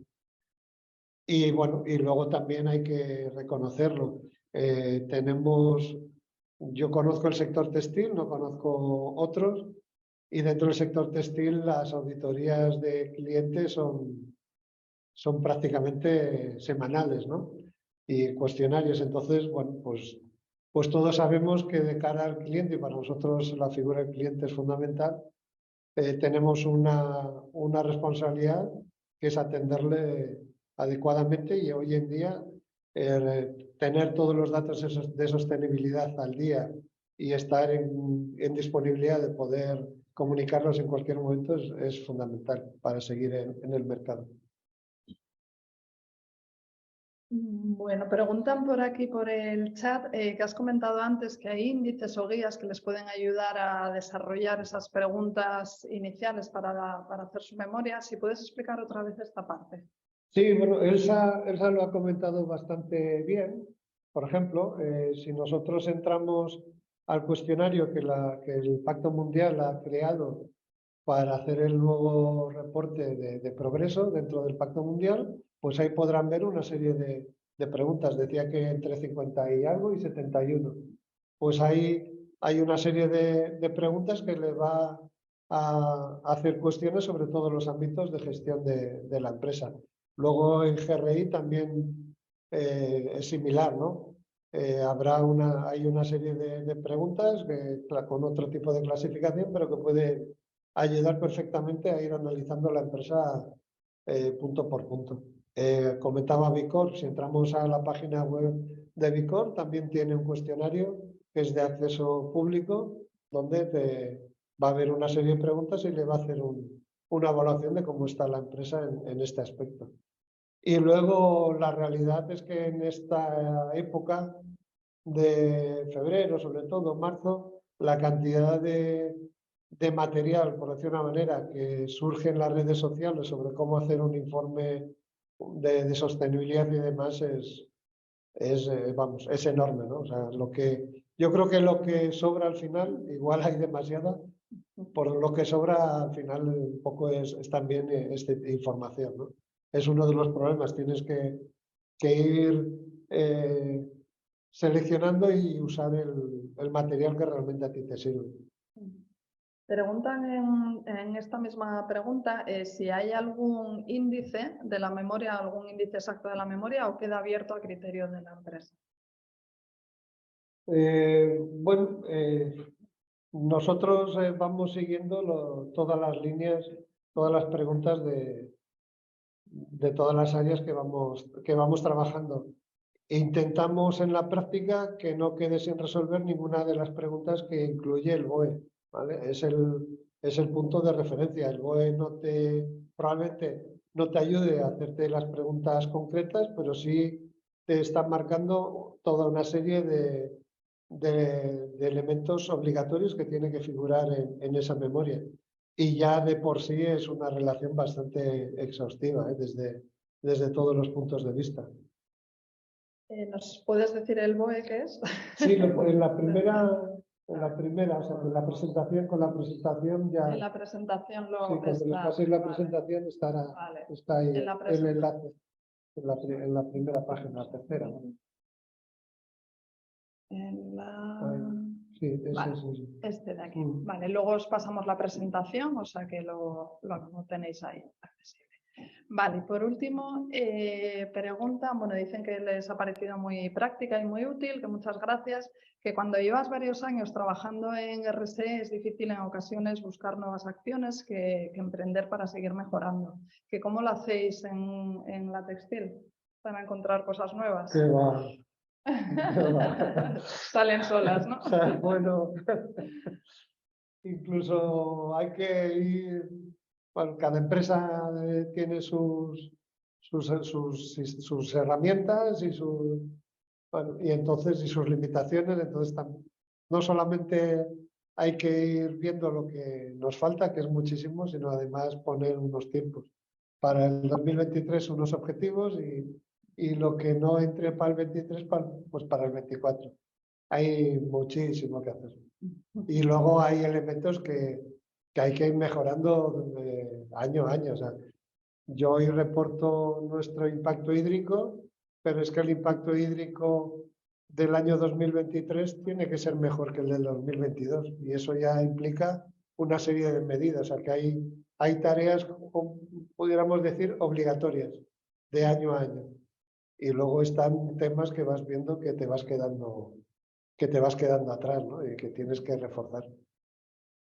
Y bueno, y luego también hay que reconocerlo. Yo conozco el sector textil, no conozco otros, y dentro del sector textil las auditorías de clientes son prácticamente semanales, ¿no? Y cuestionarios. Entonces, bueno, pues todos sabemos que de cara al cliente, y para nosotros la figura del cliente es fundamental, tenemos una responsabilidad que es atenderle adecuadamente y hoy en día tener todos los datos de sostenibilidad al día y estar en disponibilidad de poder comunicarlos en cualquier momento es fundamental para seguir en el mercado. Bueno, preguntan por aquí por el chat que has comentado antes que hay índices o guías que les pueden ayudar a desarrollar esas preguntas iniciales para hacer su memoria. Si puedes explicar otra vez esta parte. Sí, bueno, Elsa lo ha comentado bastante bien. Por ejemplo, si nosotros entramos al cuestionario que el Pacto Mundial ha creado para hacer el nuevo reporte de progreso dentro del Pacto Mundial, pues ahí podrán ver una serie de preguntas. Decía que entre 50 y algo y 71. Pues ahí hay una serie de preguntas que le va a hacer cuestiones sobre todos los ámbitos de gestión de la empresa. Luego en GRI también es similar, ¿no? Hay una serie de preguntas con otro tipo de clasificación, pero que puede ayudar perfectamente a ir analizando la empresa punto por punto. Comentaba Vicor, si entramos a la página web de Vicor, también tiene un cuestionario que es de acceso público, donde va a haber una serie de preguntas y le va a hacer una evaluación de cómo está la empresa en este aspecto. Y luego la realidad es que en esta época de febrero, sobre todo marzo, la cantidad de material, por decir una manera, que surge en las redes sociales sobre cómo hacer un informe de sostenibilidad y demás es enorme, ¿no? O sea, yo creo que lo que sobra al final, igual hay demasiada, por lo que sobra al final un poco es también esta información, ¿no? Es uno de los problemas, tienes que que ir seleccionando y usar el material que realmente a ti te sirve. Preguntan en esta misma pregunta si hay algún índice de la memoria, algún índice exacto de la memoria o queda abierto a criterio de la empresa. Bueno, nosotros vamos siguiendo todas las líneas, todas las preguntas de todas las áreas que vamos trabajando. Intentamos en la práctica que no quede sin resolver ninguna de las preguntas que incluye el BOE, ¿vale? Es el punto de referencia. El BOE probablemente no te ayude a hacerte las preguntas concretas, pero sí te está marcando toda una serie de elementos obligatorios que tienen que figurar en esa memoria. Y ya de por sí es una relación bastante exhaustiva, desde todos los puntos de vista. ¿Nos puedes decir el BOE qué es? Sí, en la primera, o sea, con la presentación ya. En la presentación lo Sí, cuando les paséis la presentación está ahí el enlace en la primera página, la tercera, ¿no? Sí, vale, sí. este de aquí. Vale, luego os pasamos la presentación, o sea que lo tenéis ahí accesible. Vale, por último, preguntan, bueno, dicen que les ha parecido muy práctica y muy útil, que muchas gracias, que cuando llevas varios años trabajando en RSE es difícil en ocasiones buscar nuevas acciones que emprender para seguir mejorando. Que ¿cómo lo hacéis en la textil para encontrar cosas nuevas? Qué va. Salen solas, ¿no? O sea, bueno, incluso hay que ir, bueno, cada empresa tiene sus herramientas y y entonces sus limitaciones, entonces no solamente hay que ir viendo lo que nos falta, que es muchísimo, sino además poner unos tiempos. Para el 2023 unos objetivos y lo que no entre para el 23, pues para el 24. Hay muchísimo que hacer. Y luego hay elementos que hay que ir mejorando año a año. O sea, yo hoy reporto nuestro impacto hídrico, pero es que el impacto hídrico del año 2023 tiene que ser mejor que el del 2022. Y eso ya implica una serie de medidas. O sea, que hay tareas, pudiéramos decir, obligatorias de año a año. Y luego están temas que vas viendo que te vas quedando atrás, ¿no? Y que tienes que reforzar.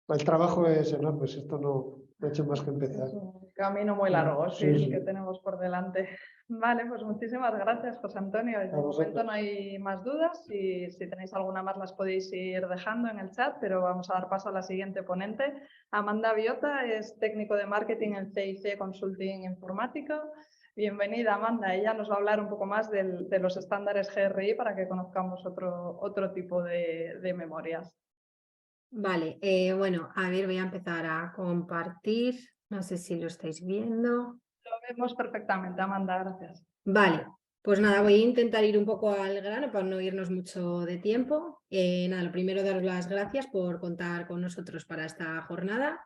El trabajo es enorme, esto no he hecho más que empezar. Es un camino muy largo, sí, que tenemos por delante. Vale, pues muchísimas gracias, José Antonio. De momento no hay más dudas y si tenéis alguna más las podéis ir dejando en el chat, pero vamos a dar paso a la siguiente ponente. Amanda Biota es técnico de marketing en CIC Consulting Informático. Bienvenida, Amanda. Ella nos va a hablar un poco más de los estándares GRI para que conozcamos otro tipo de memorias. Vale, bueno, a ver, voy a empezar a compartir. No sé si lo estáis viendo. Lo vemos perfectamente, Amanda, gracias. Vale, pues nada, voy a intentar ir un poco al grano para no irnos mucho de tiempo. Nada, lo primero, daros las gracias por contar con nosotros para esta jornada.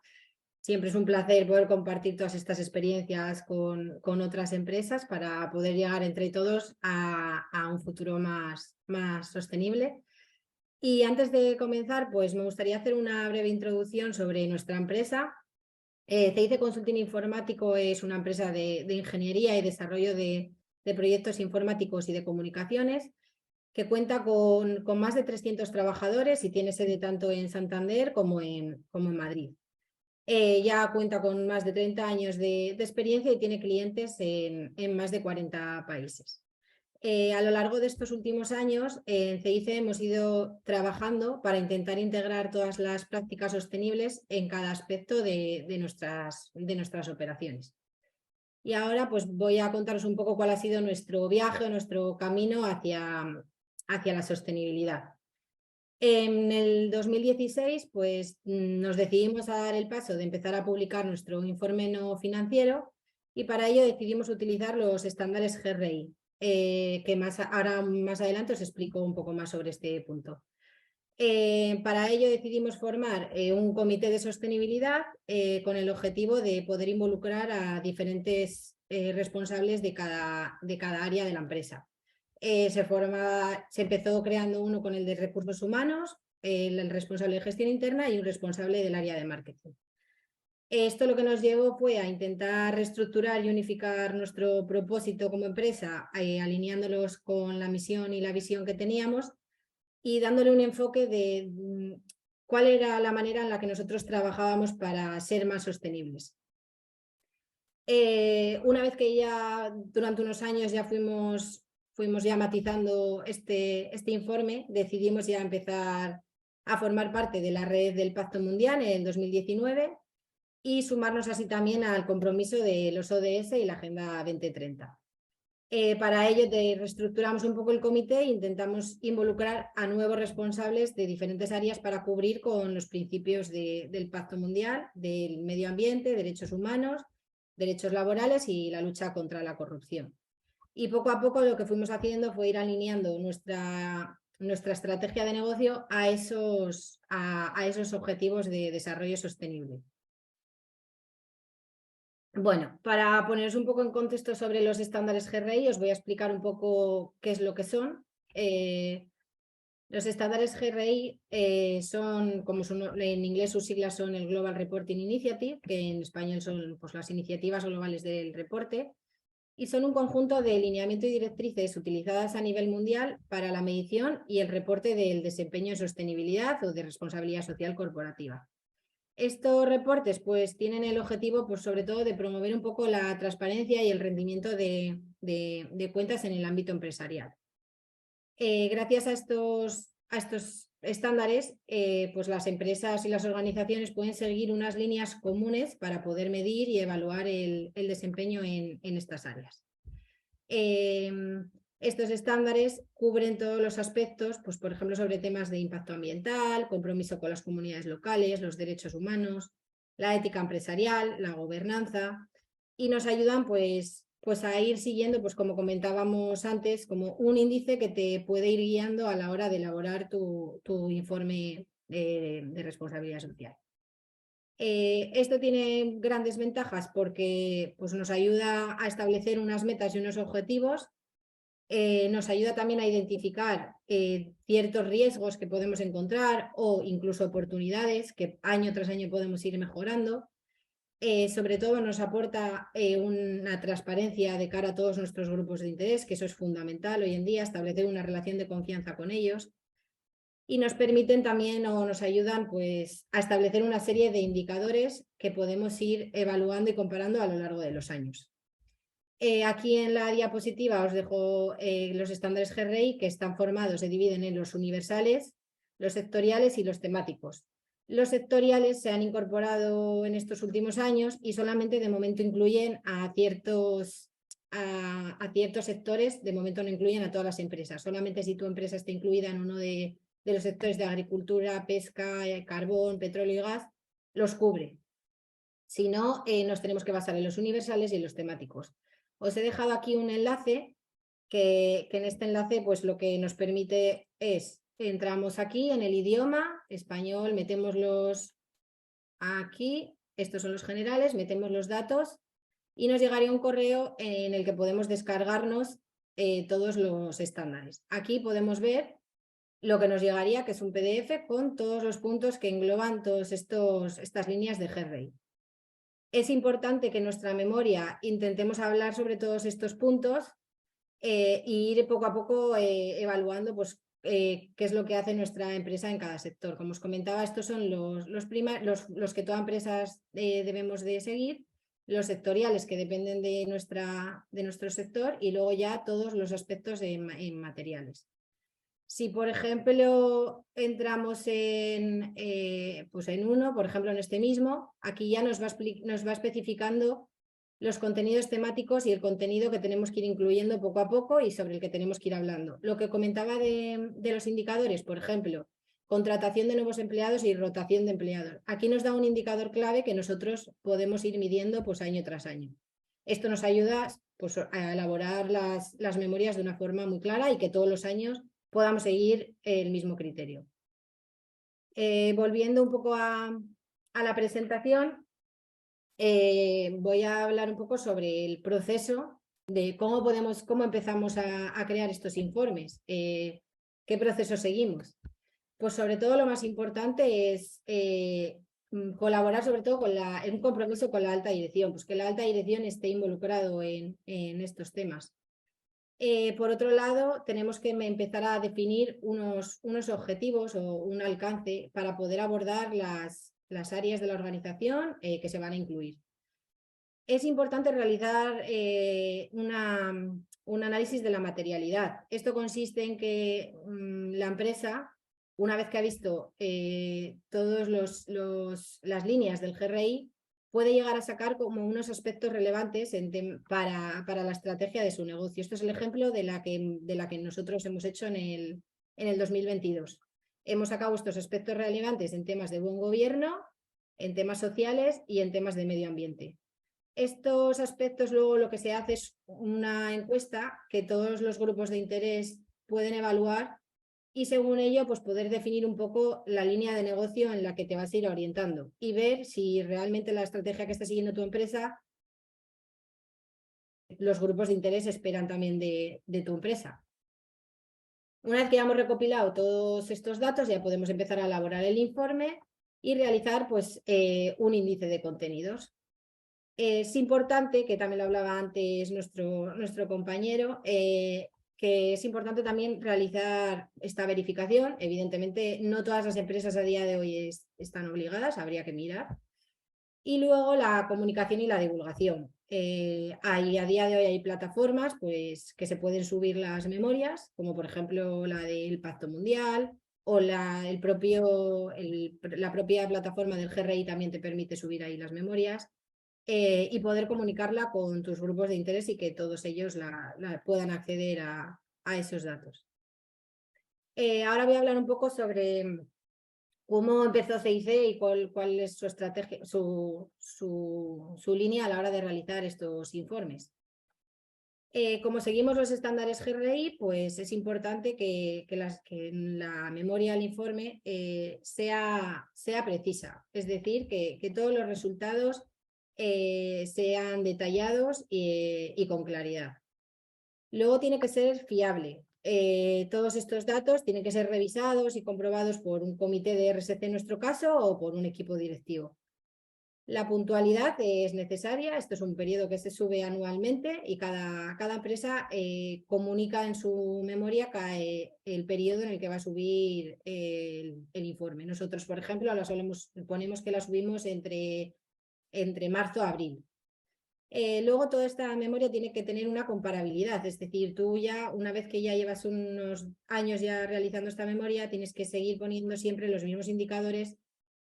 Siempre es un placer poder compartir todas estas experiencias con otras empresas para poder llegar entre todos a un futuro más sostenible. Y antes de comenzar, pues me gustaría hacer una breve introducción sobre nuestra empresa. CIC Consulting Informático es una empresa de ingeniería y desarrollo de proyectos informáticos y de comunicaciones que cuenta con más de 300 trabajadores y tiene sede tanto en Santander como en Madrid. Ya cuenta con más de 30 años de experiencia y tiene clientes en más de 40 países. A lo largo de estos últimos años, en CIC hemos ido trabajando para intentar integrar todas las prácticas sostenibles en cada aspecto de nuestras operaciones. Y ahora pues voy a contaros un poco cuál ha sido nuestro viaje, nuestro camino hacia la sostenibilidad. En el 2016 pues, nos decidimos a dar el paso de empezar a publicar nuestro informe no financiero y para ello decidimos utilizar los estándares GRI. Que ahora más adelante os explico un poco más sobre este punto. Para ello decidimos formar un comité de sostenibilidad con el objetivo de poder involucrar a diferentes responsables de cada área de la empresa. Se empezó creando uno con el de recursos humanos, el responsable de gestión interna y un responsable del área de marketing. Esto lo que nos llevó fue a intentar reestructurar y unificar nuestro propósito como empresa, alineándolos con la misión y la visión que teníamos y dándole un enfoque de cuál era la manera en la que nosotros trabajábamos para ser más sostenibles. Una vez que ya durante unos años ya fuimos ya matizando este informe, decidimos ya empezar a formar parte de la red del Pacto Mundial en el 2019 y sumarnos así también al compromiso de los ODS y la Agenda 2030. Para ello reestructuramos un poco el comité e intentamos involucrar a nuevos responsables de diferentes áreas para cubrir con los principios del Pacto Mundial, del medio ambiente, derechos humanos, derechos laborales y la lucha contra la corrupción. Y poco a poco lo que fuimos haciendo fue ir alineando nuestra estrategia de negocio a esos objetivos de desarrollo sostenible. Bueno, para poneros un poco en contexto sobre los estándares GRI, os voy a explicar un poco qué es lo que son. Los estándares GRI son, en inglés sus siglas son el Global Reporting Initiative, que en español son pues, las iniciativas globales del reporte, y son un conjunto de lineamientos y directrices utilizadas a nivel mundial para la medición y el reporte del desempeño de sostenibilidad o de responsabilidad social corporativa. Estos reportes pues, tienen el objetivo pues, sobre todo de promover un poco la transparencia y el rendimiento de cuentas en el ámbito empresarial. Gracias a estos estándares, pues las empresas y las organizaciones pueden seguir unas líneas comunes para poder medir y evaluar el desempeño en estas áreas. Estos estándares cubren todos los aspectos, pues, por ejemplo, sobre temas de impacto ambiental, compromiso con las comunidades locales, los derechos humanos, la ética empresarial, la gobernanza, y nos ayudan pues a ir siguiendo, pues como comentábamos antes, como un índice que te puede ir guiando a la hora de elaborar tu informe de responsabilidad social. Esto tiene grandes ventajas porque pues, nos ayuda a establecer unas metas y unos objetivos, nos ayuda también a identificar ciertos riesgos que podemos encontrar o incluso oportunidades que año tras año podemos ir mejorando. Sobre todo nos aporta una transparencia de cara a todos nuestros grupos de interés, que eso es fundamental hoy en día, establecer una relación de confianza con ellos. Y nos permiten también o nos ayudan pues, a establecer una serie de indicadores que podemos ir evaluando y comparando a lo largo de los años. Aquí en la diapositiva os dejo los estándares GRI que están formados, se dividen en los universales, los sectoriales y los temáticos. Los sectoriales se han incorporado en estos últimos años y solamente de momento incluyen a ciertos sectores, de momento no incluyen a todas las empresas. Solamente si tu empresa está incluida en uno de los sectores de agricultura, pesca, carbón, petróleo y gas, los cubre. Si no, nos tenemos que basar en los universales y en los temáticos. Os he dejado aquí un enlace que en este enlace pues lo que nos permite es, entramos aquí en el idioma español, metemos aquí, estos son los generales, metemos los datos y nos llegaría un correo en el que podemos descargarnos todos los estándares. Aquí podemos ver lo que nos llegaría, que es un PDF con todos los puntos que engloban todas estas líneas de GRI. Es importante que en nuestra memoria intentemos hablar sobre todos estos puntos e ir poco a poco evaluando pues, qué es lo que hace nuestra empresa en cada sector. Como os comentaba, estos son los que toda empresa debemos de seguir, los sectoriales que dependen de nuestro sector y luego ya todos los aspectos en materiales. Si, por ejemplo, entramos pues en uno, por ejemplo, en este mismo, aquí ya nos va especificando los contenidos temáticos y el contenido que tenemos que ir incluyendo poco a poco y sobre el que tenemos que ir hablando. Lo que comentaba de los indicadores, por ejemplo, contratación de nuevos empleados y rotación de empleados. Aquí nos da un indicador clave que nosotros podemos ir midiendo pues, año tras año. Esto nos ayuda pues, a elaborar las memorias de una forma muy clara y que todos los años podamos seguir el mismo criterio. Volviendo un poco a la presentación, voy a hablar un poco sobre el proceso de cómo empezamos a crear estos informes, qué proceso seguimos. Pues sobre todo lo más importante es colaborar sobre todo en un compromiso con la alta dirección, pues que la alta dirección esté involucrado en estos temas. Por otro lado, tenemos que empezar a definir unos objetivos o un alcance para poder abordar las áreas de la organización que se van a incluir. Es importante realizar un análisis de la materialidad. Esto consiste en que la empresa, una vez que ha visto todas las líneas del GRI, puede llegar a sacar como unos aspectos relevantes para la estrategia de su negocio. Esto es el ejemplo de la que nosotros hemos hecho en el 2022. Hemos sacado estos aspectos relevantes en temas de buen gobierno, en temas sociales y en temas de medio ambiente. Estos aspectos luego lo que se hace es una encuesta que todos los grupos de interés pueden evaluar y según ello pues poder definir un poco la línea de negocio en la que te vas a ir orientando y ver si realmente la estrategia que está siguiendo tu empresa los grupos de interés esperan también de tu empresa. Una vez que ya hemos recopilado todos estos datos ya podemos empezar a elaborar el informe y realizar pues un índice de contenidos. Es importante, que también lo hablaba antes nuestro compañero, que es importante también realizar esta verificación. Evidentemente, no todas las empresas a día de hoy están obligadas, habría que mirar. Y luego la comunicación y la divulgación. A día de hoy hay plataformas pues, que se pueden subir las memorias, como por ejemplo la del Pacto Mundial o la propia plataforma del GRI también te permite subir ahí las memorias. Y poder comunicarla con tus grupos de interés y que todos ellos puedan acceder a esos datos. Ahora voy a hablar un poco sobre cómo empezó CIC y cuál es su estrategia, su línea a la hora de realizar estos informes. Como seguimos los estándares GRI, pues es importante que en la memoria del informe sea precisa, es decir, que todos los resultados sean detallados y con claridad. Luego tiene que ser fiable. Todos estos datos tienen que ser revisados y comprobados por un comité de RSC en nuestro caso o por un equipo directivo. La puntualidad es necesaria, esto es un periodo que se sube anualmente y cada empresa comunica en su memoria el periodo en el que va a subir el informe. Nosotros, por ejemplo, ponemos que la subimos entre marzo a abril. Luego toda esta memoria tiene que tener una comparabilidad, es decir, tú ya una vez que ya llevas unos años ya realizando esta memoria tienes que seguir poniendo siempre los mismos indicadores,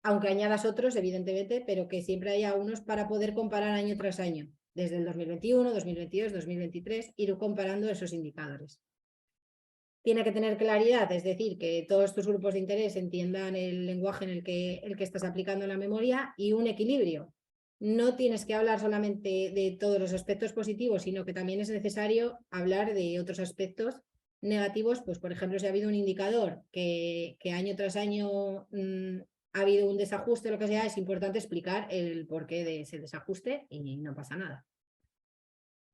aunque añadas otros evidentemente, pero que siempre haya unos para poder comparar año tras año, desde el 2021, 2022, 2023, ir comparando esos indicadores. Tiene que tener claridad, es decir, que todos tus grupos de interés entiendan el lenguaje en el que estás aplicando la memoria y un equilibrio. No tienes que hablar solamente de todos los aspectos positivos, sino que también es necesario hablar de otros aspectos negativos. Pues, por ejemplo, si ha habido un indicador que año tras año ha habido un desajuste o lo que sea, es importante explicar el porqué de ese desajuste y no pasa nada.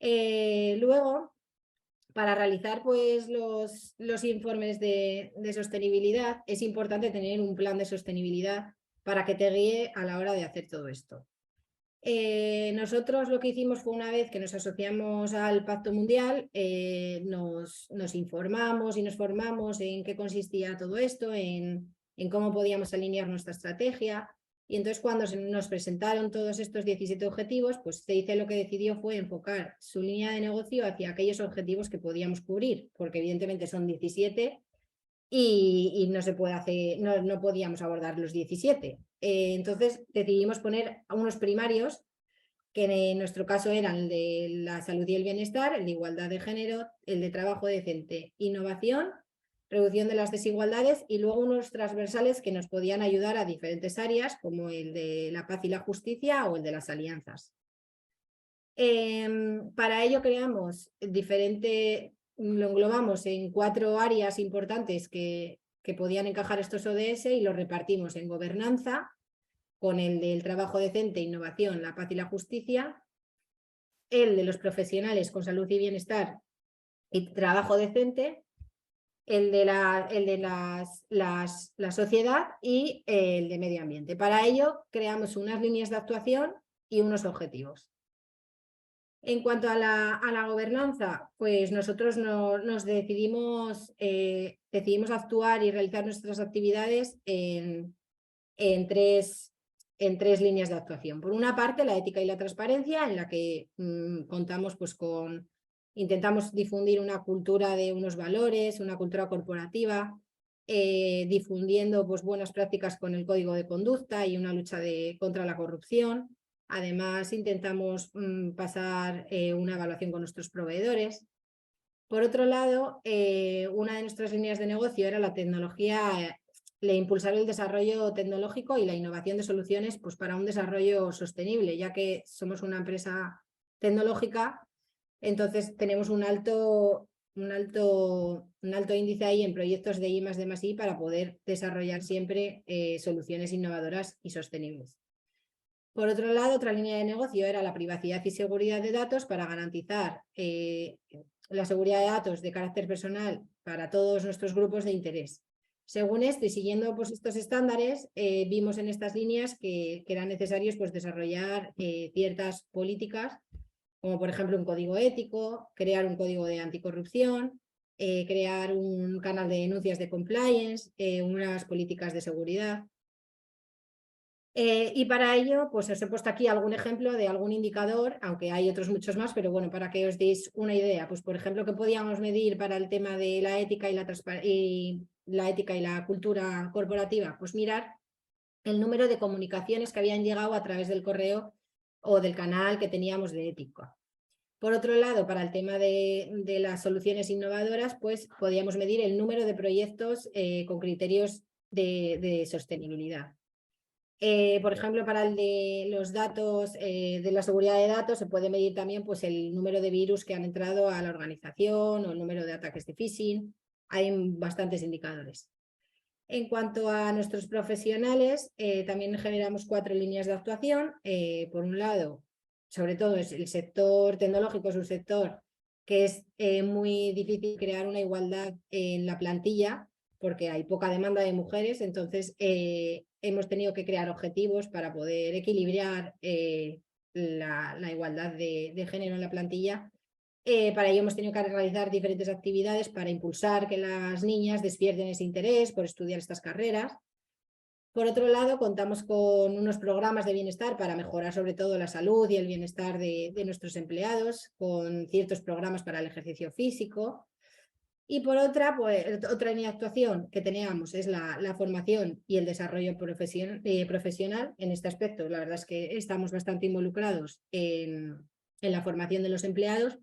Luego, para realizar pues, los informes de sostenibilidad, es importante tener un plan de sostenibilidad para que te guíe a la hora de hacer todo esto. Nosotros lo que hicimos fue una vez que nos asociamos al Pacto Mundial, nos informamos y nos formamos en qué consistía todo esto, en cómo podíamos alinear nuestra estrategia. Y entonces cuando nos presentaron todos estos 17 objetivos, pues CIC lo que decidió fue enfocar su línea de negocio hacia aquellos objetivos que podíamos cubrir, porque evidentemente son 17 y no se puede hacer, no podíamos abordar los 17. Entonces decidimos poner unos primarios que en nuestro caso eran el de la salud y el bienestar, el de igualdad de género, el de trabajo decente, innovación, reducción de las desigualdades y luego unos transversales que nos podían ayudar a diferentes áreas como el de la paz y la justicia o el de las alianzas. Para ello creamos lo englobamos en 4 áreas importantes que podían encajar estos ODS y los repartimos en gobernanza, con el del trabajo decente, innovación, la paz y la justicia, el de los profesionales con salud y bienestar y trabajo decente, el de la sociedad y el de medio ambiente. Para ello creamos unas líneas de actuación y unos objetivos. En cuanto a la gobernanza, pues nosotros nos decidimos actuar y realizar nuestras actividades en tres líneas de actuación. Por una parte, la ética y la transparencia, en la que contamos pues intentamos difundir una cultura de unos valores, una cultura corporativa, difundiendo pues buenas prácticas con el código de conducta y una lucha contra la corrupción. Además, intentamos pasar una evaluación con nuestros proveedores. Por otro lado, una de nuestras líneas de negocio era la tecnología, impulsar el desarrollo tecnológico y la innovación de soluciones pues, para un desarrollo sostenible, ya que somos una empresa tecnológica, entonces tenemos un alto índice ahí en proyectos de I+D+I para poder desarrollar siempre soluciones innovadoras y sostenibles. Por otro lado, otra línea de negocio era la privacidad y seguridad de datos para garantizar la seguridad de datos de carácter personal para todos nuestros grupos de interés. Según esto y siguiendo pues, estos estándares, vimos en estas líneas que eran necesarios pues, desarrollar ciertas políticas, como por ejemplo un código ético, crear un código de anticorrupción, crear un canal de denuncias de compliance, unas políticas de seguridad. Y para ello, pues os he puesto aquí algún ejemplo de algún indicador, aunque hay otros muchos más, pero bueno, para que os deis una idea, pues por ejemplo, ¿qué podíamos medir para el tema de la ética y la cultura corporativa? Pues mirar el número de comunicaciones que habían llegado a través del correo o del canal que teníamos de ética. Por otro lado, para el tema de las soluciones innovadoras, pues podíamos medir el número de proyectos con criterios de sostenibilidad. Por ejemplo, para el de los datos, de la seguridad de datos, se puede medir también pues, el número de virus que han entrado a la organización o el número de ataques de phishing. Hay bastantes indicadores. En cuanto a nuestros profesionales, también generamos 4 líneas de actuación. Por un lado, sobre todo el sector tecnológico es un sector que es muy difícil crear una igualdad en la plantilla porque hay poca demanda de mujeres, entonces hemos tenido que crear objetivos para poder equilibrar la igualdad de género en la plantilla. Para ello hemos tenido que realizar diferentes actividades para impulsar que las niñas despierten ese interés por estudiar estas carreras. Por otro lado, contamos con unos programas de bienestar para mejorar sobre todo la salud y el bienestar de nuestros empleados, con ciertos programas para el ejercicio físico. Y por otra, pues, otra línea de actuación que teníamos es la formación y el desarrollo profesional. En este aspecto, la verdad es que estamos bastante involucrados en la formación de los empleados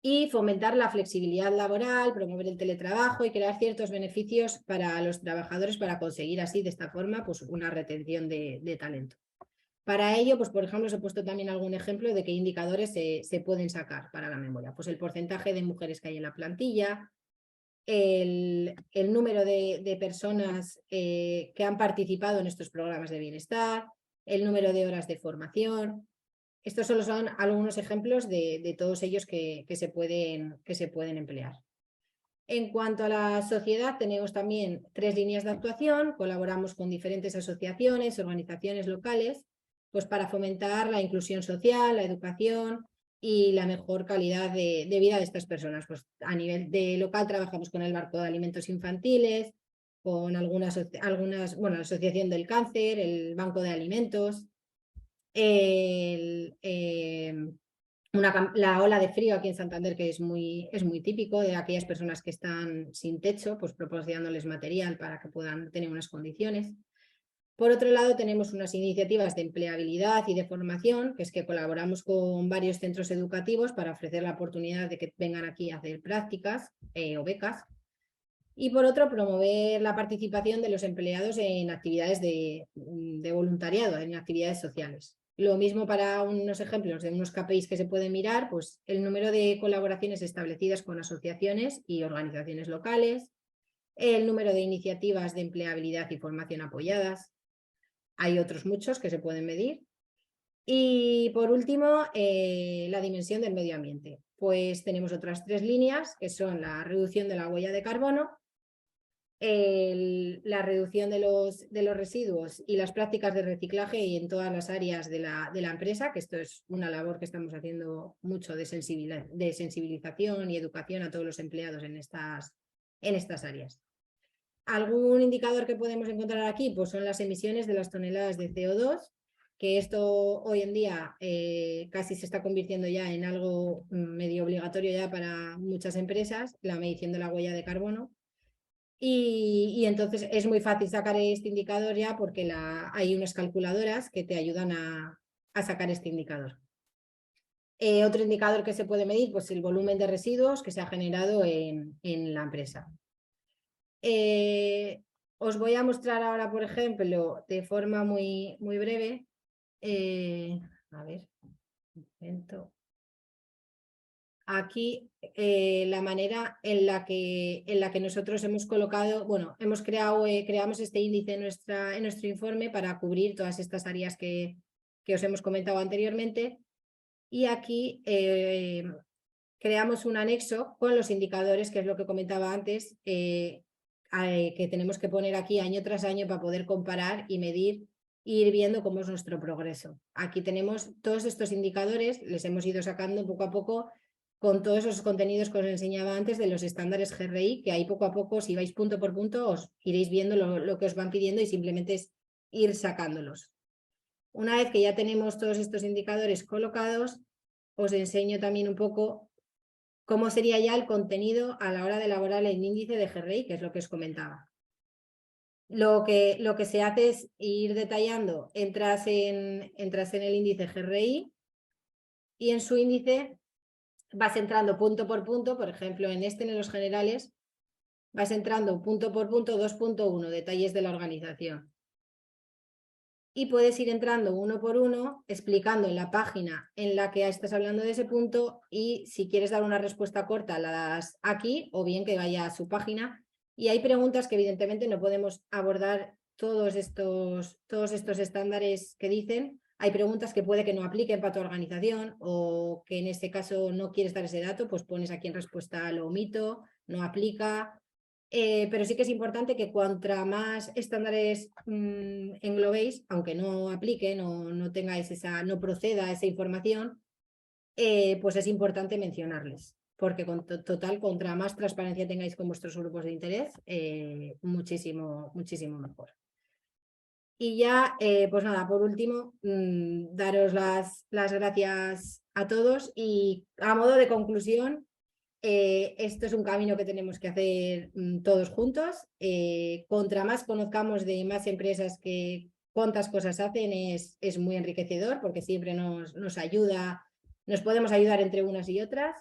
y fomentar la flexibilidad laboral, promover el teletrabajo y crear ciertos beneficios para los trabajadores para conseguir así, de esta forma, pues, una retención de talento. Para ello, pues por ejemplo, os he puesto también algún ejemplo de qué indicadores se pueden sacar para la memoria. Pues el porcentaje de mujeres que hay en la plantilla, el número de personas que han participado en estos programas de bienestar, el número de horas de formación. Estos solo son algunos ejemplos de todos ellos que se pueden emplear. En cuanto a la sociedad, tenemos también 3 líneas de actuación. Colaboramos con diferentes asociaciones, organizaciones locales, pues para fomentar la inclusión social, la educación y la mejor calidad de vida de estas personas. Pues a nivel de local trabajamos con el Banco de Alimentos Infantiles, con la Asociación del Cáncer, el Banco de Alimentos, la ola de frío aquí en Santander, que es muy típico de aquellas personas que están sin techo, pues proporcionándoles material para que puedan tener unas condiciones. Por otro lado, tenemos unas iniciativas de empleabilidad y de formación, que es que colaboramos con varios centros educativos para ofrecer la oportunidad de que vengan aquí a hacer prácticas o becas. Y por otro, promover la participación de los empleados en actividades de voluntariado, en actividades sociales. Lo mismo para unos ejemplos de unos KPIs que se pueden mirar, pues el número de colaboraciones establecidas con asociaciones y organizaciones locales, el número de iniciativas de empleabilidad y formación apoyadas. hay otros muchos que se pueden medir. Y por último, la dimensión del medio ambiente. Pues tenemos otras 3 líneas, que son la reducción de la huella de carbono, la reducción de los residuos y las prácticas de reciclaje y en todas las áreas de la empresa, que esto es una labor que estamos haciendo mucho de sensibilización y educación a todos los empleados en estas áreas. ¿Algún indicador que podemos encontrar aquí? Pues son las emisiones de las toneladas de CO2, que esto hoy en día casi se está convirtiendo ya en algo medio obligatorio ya para muchas empresas, la medición de la huella de carbono. Y entonces es muy fácil sacar este indicador ya porque hay unas calculadoras que te ayudan a sacar este indicador. Otro indicador que se puede medir, pues el volumen de residuos que se ha generado en la empresa. Os voy a mostrar ahora, por ejemplo, de forma muy breve. A ver, un momento. Aquí la manera en la que nosotros hemos colocado, bueno, creamos este índice en nuestro informe para cubrir todas estas áreas que os hemos comentado anteriormente. Y aquí creamos un anexo con los indicadores, que es lo que comentaba antes, que tenemos que poner aquí año tras año para poder comparar y medir e ir viendo cómo es nuestro progreso. Aquí tenemos todos estos indicadores, les hemos ido sacando poco a poco con todos esos contenidos que os enseñaba antes de los estándares GRI, que ahí poco a poco, si vais punto por punto, os iréis viendo lo que os van pidiendo y simplemente es ir sacándolos. Una vez que ya tenemos todos estos indicadores colocados, os enseño también un poco cómo sería ya el contenido a la hora de elaborar el índice de GRI, que es lo que os comentaba. Lo que se hace es ir detallando, entras en el índice GRI y en su índice vas entrando punto por punto, por ejemplo, en los generales, vas entrando punto por punto, 2.1, detalles de la organización. Y puedes ir entrando uno por uno, explicando en la página en la que estás hablando de ese punto y si quieres dar una respuesta corta la das aquí o bien que vaya a su página. Y hay preguntas que evidentemente no podemos abordar todos estos estándares que dicen. Hay preguntas que puede que no apliquen para tu organización o que en este caso no quieres dar ese dato, pues pones aquí en respuesta lo omito, no aplica. Pero sí que es importante que cuanto más estándares englobéis, aunque no aplique, no tengáis no proceda esa información, pues es importante mencionarles. Porque contra más transparencia tengáis con vuestros grupos de interés, muchísimo mejor. Y ya, pues nada, por último, daros las gracias a todos y a modo de conclusión, esto es un camino que tenemos que hacer todos juntos. Contra más conozcamos de más empresas que cuántas cosas hacen, es muy enriquecedor porque siempre nos ayuda, nos podemos ayudar entre unas y otras.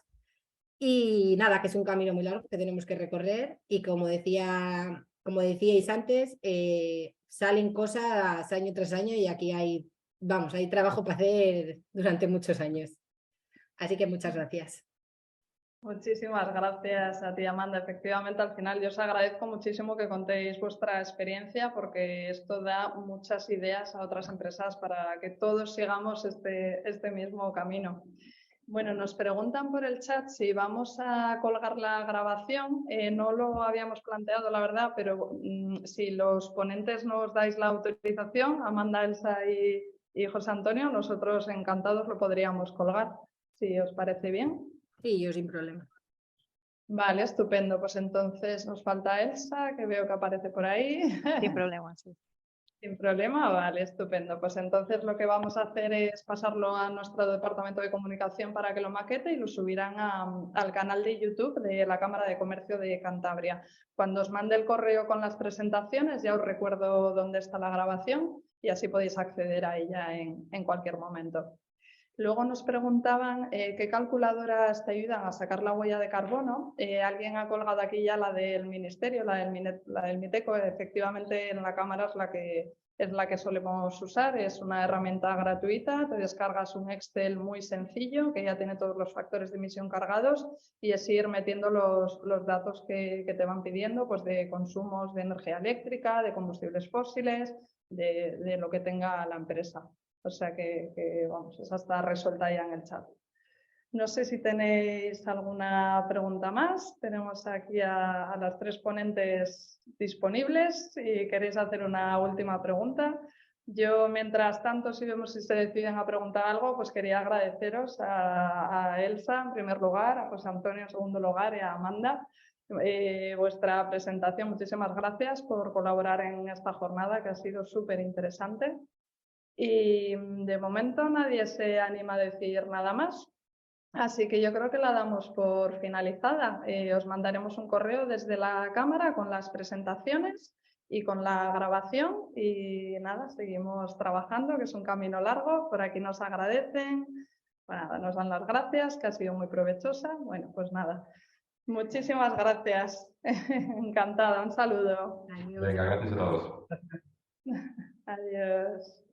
Y nada, que es un camino muy largo que tenemos que recorrer y como decíais antes, salen cosas año tras año y aquí hay trabajo para hacer durante muchos años. Así que muchas gracias. Muchísimas gracias a ti, Amanda. Efectivamente, al final yo os agradezco muchísimo que contéis vuestra experiencia porque esto da muchas ideas a otras empresas para que todos sigamos este mismo camino. Bueno, nos preguntan por el chat si vamos a colgar la grabación. No lo habíamos planteado, la verdad, pero si los ponentes nos dais la autorización, Amanda, Elsa y José Antonio, nosotros encantados lo podríamos colgar, si os parece bien. Sí, yo sin problema. Vale, estupendo. Pues entonces nos falta Elsa, que veo que aparece por ahí. Sin problema, sí. Sin problema, vale, estupendo. Pues entonces lo que vamos a hacer es pasarlo a nuestro departamento de comunicación para que lo maquete y lo subirán al canal de YouTube de la Cámara de Comercio de Cantabria. Cuando os mande el correo con las presentaciones ya os recuerdo dónde está la grabación y así podéis acceder a ella en cualquier momento. Luego nos preguntaban qué calculadoras te ayudan a sacar la huella de carbono. Alguien ha colgado aquí ya la del Ministerio, la del Miteco. Efectivamente, en la cámara es la que solemos usar. Es una herramienta gratuita. Te descargas un Excel muy sencillo que ya tiene todos los factores de emisión cargados y es ir metiendo los datos que te van pidiendo, pues de consumos de energía eléctrica, de combustibles fósiles, de lo que tenga la empresa. O sea que vamos, esa está resuelta ya en el chat. No sé si tenéis alguna pregunta más. Tenemos aquí a las 3 ponentes disponibles. Si queréis hacer una última pregunta. Yo, mientras tanto, si vemos si se deciden a preguntar algo, pues quería agradeceros a Elsa, en primer lugar, a José Antonio, en segundo lugar, y a Amanda, vuestra presentación. Muchísimas gracias por colaborar en esta jornada, que ha sido súper interesante. Y de momento nadie se anima a decir nada más. Así que yo creo que la damos por finalizada. Os mandaremos un correo desde la cámara con las presentaciones y con la grabación. Y nada, seguimos trabajando, que es un camino largo. Por aquí nos agradecen. Bueno, nos dan las gracias, que ha sido muy provechosa. Bueno, pues nada. Muchísimas gracias. Encantada. Un saludo. Venga, gracias a todos. Adiós.